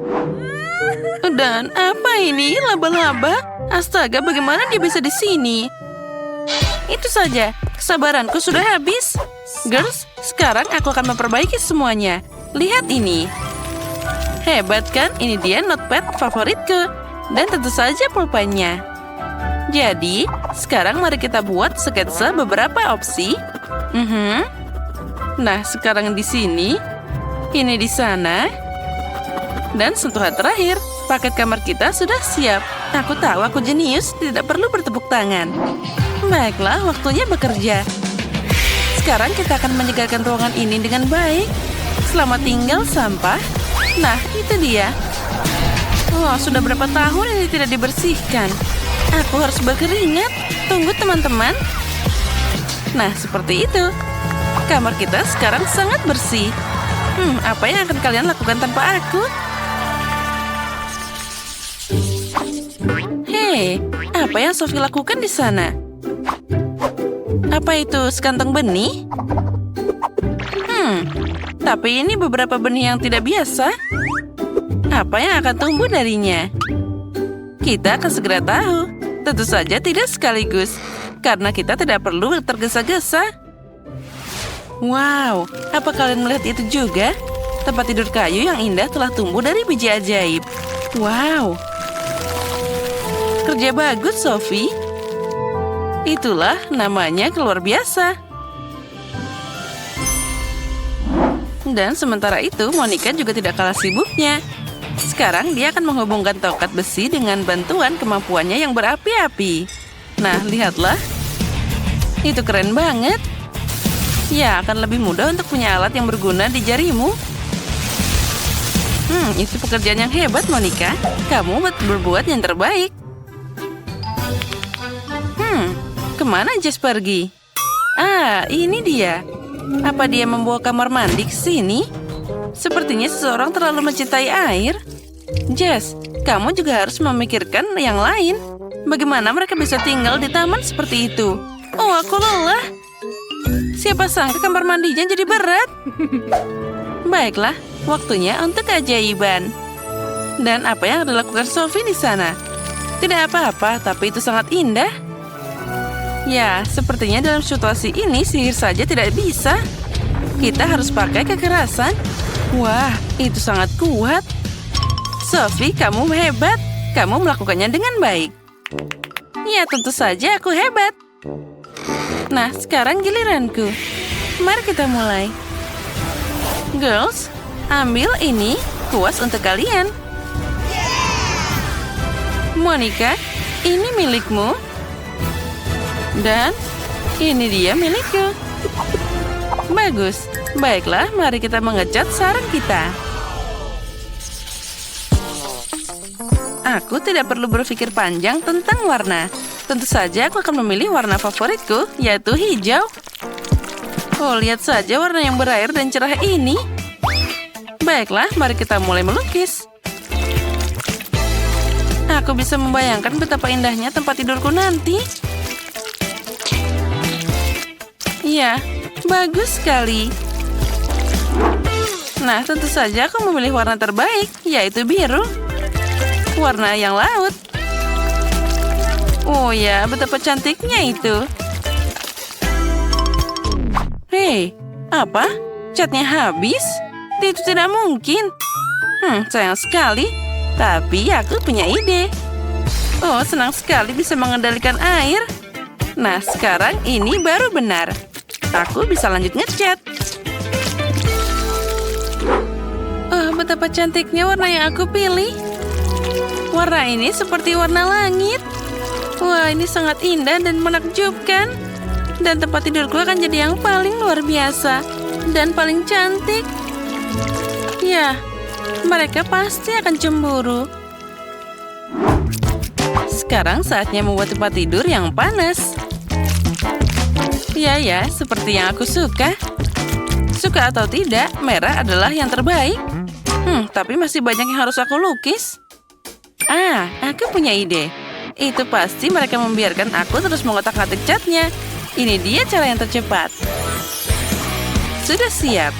Dan apa ini? Laba-laba? Astaga, bagaimana dia bisa di sini? Itu saja, kesabaranku sudah habis. Girls, sekarang aku akan memperbaiki semuanya. Lihat ini. Hebat kan? Ini dia notepad favoritku. Dan tentu saja pulpennya. Jadi, sekarang mari kita buat sketsa beberapa opsi. Nah, sekarang di sini. Ini di sana. Dan sentuhan terakhir. Paket kamar kita sudah siap. Aku tahu aku jenius, tidak perlu bertepuk tangan. Baiklah, waktunya bekerja. Sekarang kita akan menyegarkan ruangan ini dengan baik. Selamat tinggal, sampah. Nah, itu dia. Oh, sudah berapa tahun ini tidak dibersihkan. Aku harus berkeringat. Tunggu, teman-teman. Nah, seperti itu. Kamar kita sekarang sangat bersih. Apa yang akan kalian lakukan tanpa aku? Hei, apa yang Sophie lakukan di sana? Apa itu sekantong benih? Tapi ini beberapa benih yang tidak biasa. Apa yang akan tumbuh darinya? Kita akan segera tahu. Tentu saja tidak sekaligus, karena kita tidak perlu tergesa-gesa. Wow, apa kalian melihat itu juga? Tempat tidur kayu yang indah telah tumbuh dari biji ajaib. Wow. Kerja bagus, Sophie. Itulah namanya luar biasa. Dan sementara itu, Monica juga tidak kalah sibuknya. Sekarang dia akan menghubungkan tongkat besi dengan bantuan kemampuannya yang berapi-api. Nah, lihatlah. Itu keren banget. Ya, akan lebih mudah untuk punya alat yang berguna di jarimu. Itu pekerjaan yang hebat, Monica. Kamu berbuat yang terbaik. Kemana Jess pergi? Ah, ini dia. Apa dia membawa kamar mandi ke sini? Sepertinya seseorang terlalu mencintai air. Jess, kamu juga harus memikirkan yang lain. Bagaimana mereka bisa tinggal di taman seperti itu? Oh, aku lelah. Siapa sangka kamar mandinya jadi berat? Baiklah, waktunya untuk keajaiban. Dan apa yang dilakukan Sophie di sana? Tidak apa-apa, tapi itu sangat indah. Ya, sepertinya dalam situasi ini sihir saja tidak bisa. Kita harus pakai kekerasan. Wah, itu sangat kuat. Sophie, kamu hebat. Kamu melakukannya dengan baik. Ya, tentu saja aku hebat. Nah, sekarang giliranku. Mari kita mulai. Girls, ambil ini, kuas untuk kalian. Monica, ini milikmu. Dan ini dia milikku. Bagus. Baiklah, mari kita mengecat sarang kita. Aku tidak perlu berpikir panjang tentang warna. Tentu saja aku akan memilih warna favoritku, yaitu hijau. Oh, lihat saja warna yang berair dan cerah ini. Baiklah, mari kita mulai melukis. Aku bisa membayangkan betapa indahnya tempat tidurku nanti. Ya, bagus sekali. Nah, tentu saja aku memilih warna terbaik, yaitu biru. Warna yang laut. Oh ya, betapa cantiknya itu. Hei, apa? Catnya habis? Itu tidak mungkin. Sayang sekali. Tapi aku punya ide. Oh, senang sekali bisa mengendalikan air. Nah, sekarang ini baru benar. Aku bisa lanjut ngecat. Oh, betapa cantiknya warna yang aku pilih. Warna ini seperti warna langit. Wah, ini sangat indah dan menakjubkan. Dan tempat tidurku akan jadi yang paling luar biasa dan paling cantik. Ya, mereka pasti akan cemburu. Sekarang saatnya membuat tempat tidur yang panas. Ya, seperti yang aku suka. Suka atau tidak, merah adalah yang terbaik. Tapi masih banyak yang harus aku lukis. Aku punya ide. Itu pasti mereka membiarkan aku terus mengotak-atik catnya. Ini dia cara yang tercepat. Sudah siap.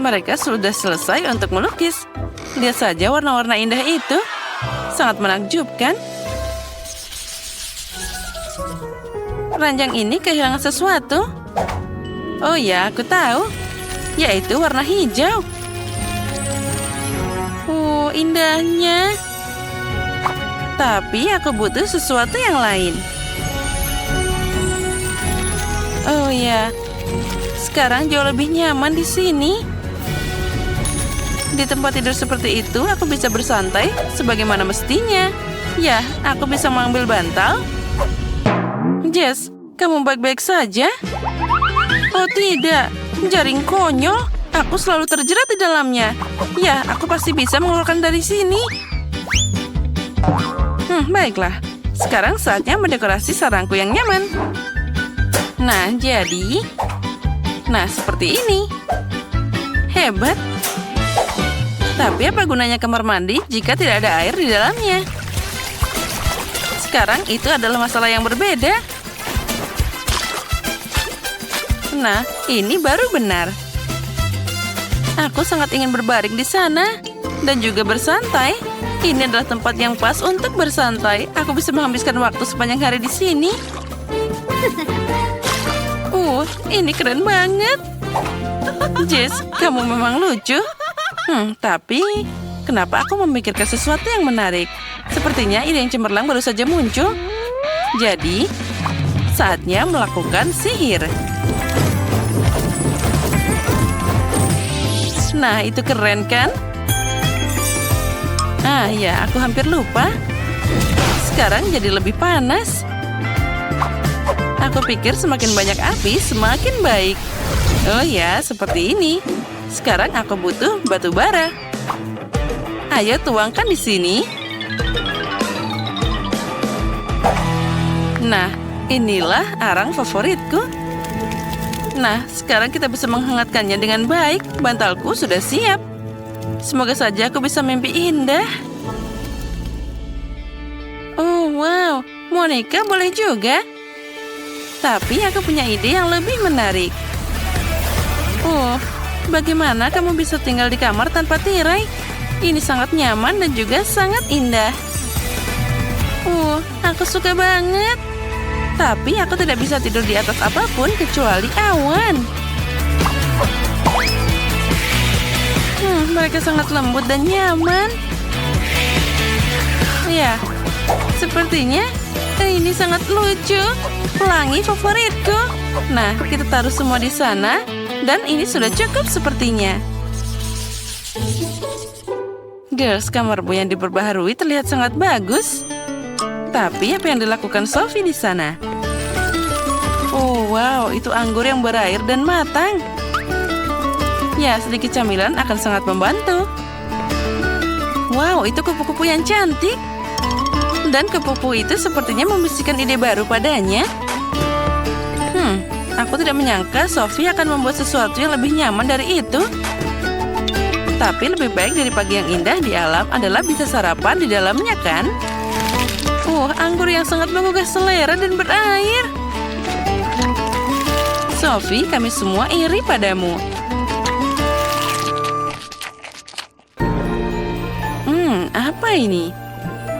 Mereka sudah selesai untuk melukis. Lihat saja warna-warna indah itu. Sangat menakjubkan. Ranjang ini kehilangan sesuatu. Oh ya, aku tahu. Yaitu warna hijau. Oh, indahnya. Tapi aku butuh sesuatu yang lain. Oh ya, sekarang jauh lebih nyaman di sini. Di tempat tidur seperti itu, aku bisa bersantai sebagaimana mestinya. Ya, aku bisa mengambil bantal. Jess, kamu baik-baik saja? Oh tidak, jaring konyol. Aku selalu terjerat di dalamnya. Ya, aku pasti bisa mengeluarkan dari sini. Baiklah. Sekarang saatnya mendekorasi sarangku yang nyaman. Nah, jadi... Nah, seperti ini. Hebat. Tapi apa gunanya kamar mandi jika tidak ada air di dalamnya? Sekarang itu adalah masalah yang berbeda. Nah, ini baru benar. Aku sangat ingin berbaring di sana dan juga bersantai. Ini adalah tempat yang pas untuk bersantai. Aku bisa menghabiskan waktu sepanjang hari di sini. Ini keren banget. Jess, kamu memang lucu. Tapi kenapa aku memikirkan sesuatu yang menarik? Sepertinya ide yang cemerlang baru saja muncul. Jadi, saatnya melakukan sihir. Nah, itu keren kan? Ya, aku hampir lupa. Sekarang jadi lebih panas. Aku pikir semakin banyak api, semakin baik. Oh ya, seperti ini. Sekarang aku butuh batu bara. Ayo tuangkan di sini. Nah, inilah arang favoritku. Nah, sekarang kita bisa menghangatkannya dengan baik. Bantalku sudah siap. Semoga saja aku bisa mimpi indah. Oh, wow. Monica boleh juga. Tapi aku punya ide yang lebih menarik. Bagaimana kamu bisa tinggal di kamar tanpa tirai? Ini sangat nyaman dan juga sangat indah. Aku suka banget. Tapi aku tidak bisa tidur di atas apapun kecuali awan. Mereka sangat lembut dan nyaman. Ya, sepertinya ini sangat lucu. Pelangi favoritku. Nah, kita taruh semua di sana. Dan ini sudah cukup sepertinya. Girls, kamarmu yang diperbaharui terlihat sangat bagus. Tapi apa yang dilakukan Sophie di sana? Oh, wow, itu anggur yang berair dan matang. Ya, sedikit camilan akan sangat membantu. Wow, itu kupu-kupu yang cantik. Dan kupu-kupu itu sepertinya membisikkan ide baru padanya. Aku tidak menyangka Sophie akan membuat sesuatu yang lebih nyaman dari itu. Tapi lebih baik dari pagi yang indah di alam adalah bisa sarapan di dalamnya, kan? Anggur yang sangat menggugah selera dan berair. Sophie, kami semua iri padamu. Apa ini?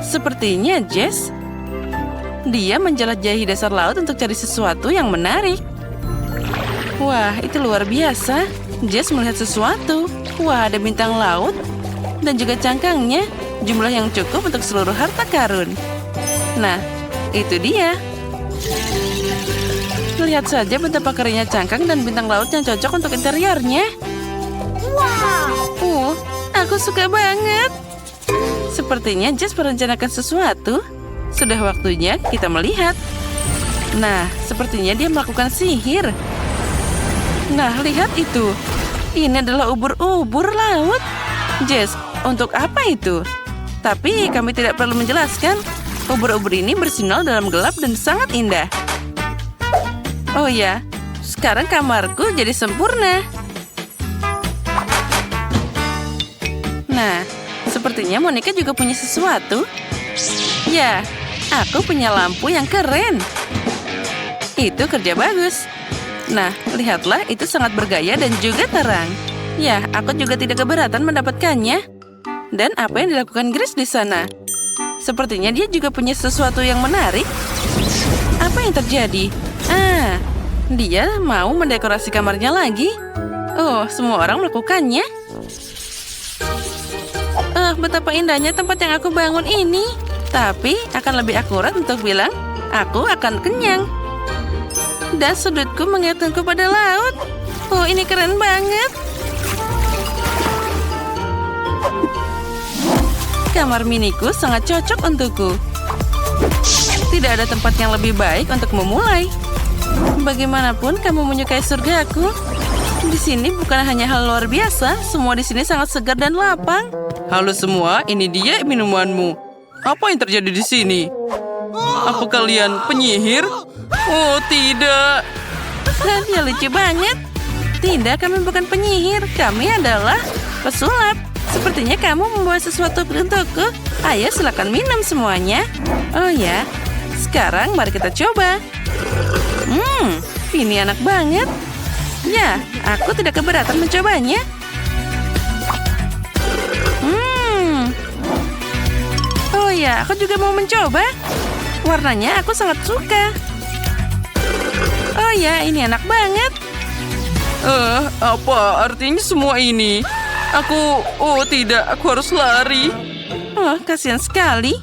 Sepertinya Jess. Dia menjelajahi dasar laut untuk cari sesuatu yang menarik. Wah, itu luar biasa. Jess melihat sesuatu. Wah, ada bintang laut. Dan juga cangkangnya. jumlah yang cukup untuk seluruh harta karun. Nah, itu dia. Lihat saja betapa kerennya cangkang dan bintang laut yang cocok untuk interiornya. Aku suka banget. Sepertinya Jess merencanakan sesuatu. Sudah waktunya kita melihat. Nah, sepertinya dia melakukan sihir. Nah, lihat itu. Ini adalah ubur-ubur laut. Jess, untuk apa itu? Tapi kami tidak perlu menjelaskan. Ubur-ubur ini bersinar dalam gelap dan sangat indah. Oh ya, sekarang kamarku jadi sempurna. Nah, sepertinya Monica juga punya sesuatu. Ya, aku punya lampu yang keren. Itu kerja bagus. Nah, lihatlah, itu sangat bergaya dan juga terang. Ya, aku juga tidak keberatan mendapatkannya. Dan apa yang dilakukan Grace di sana? Sepertinya dia juga punya sesuatu yang menarik. Apa yang terjadi? Dia mau mendekorasi kamarnya lagi. Oh, semua orang melakukannya. Betapa indahnya tempat yang aku bangun ini. Tapi akan lebih akurat untuk bilang, aku akan kenyang. Dan sudutku mengaitkanku pada laut. Oh, ini keren banget. Kamar miniku sangat cocok untukku. Tidak ada tempat yang lebih baik untuk memulai. Bagaimanapun kamu menyukai surgaku. Di sini bukan hanya hal luar biasa, semua di sini sangat segar dan lapang.
Halo semua, ini dia minumanmu. Apa yang terjadi di sini? Apa kalian penyihir? Oh, tidak.
Dan dia lucu banget. Tidak, kami bukan penyihir. Kami adalah pesulap. Sepertinya kamu membawa sesuatu untukku. Ayo, silakan minum semuanya. Oh ya, sekarang mari kita coba. Ini enak banget. Ya, aku tidak keberatan mencobanya. Oh ya, aku juga mau mencoba. Warnanya aku sangat suka. Oh ya, ini enak banget.
Apa artinya semua ini? Oh tidak, aku harus lari.
Oh, kasihan sekali.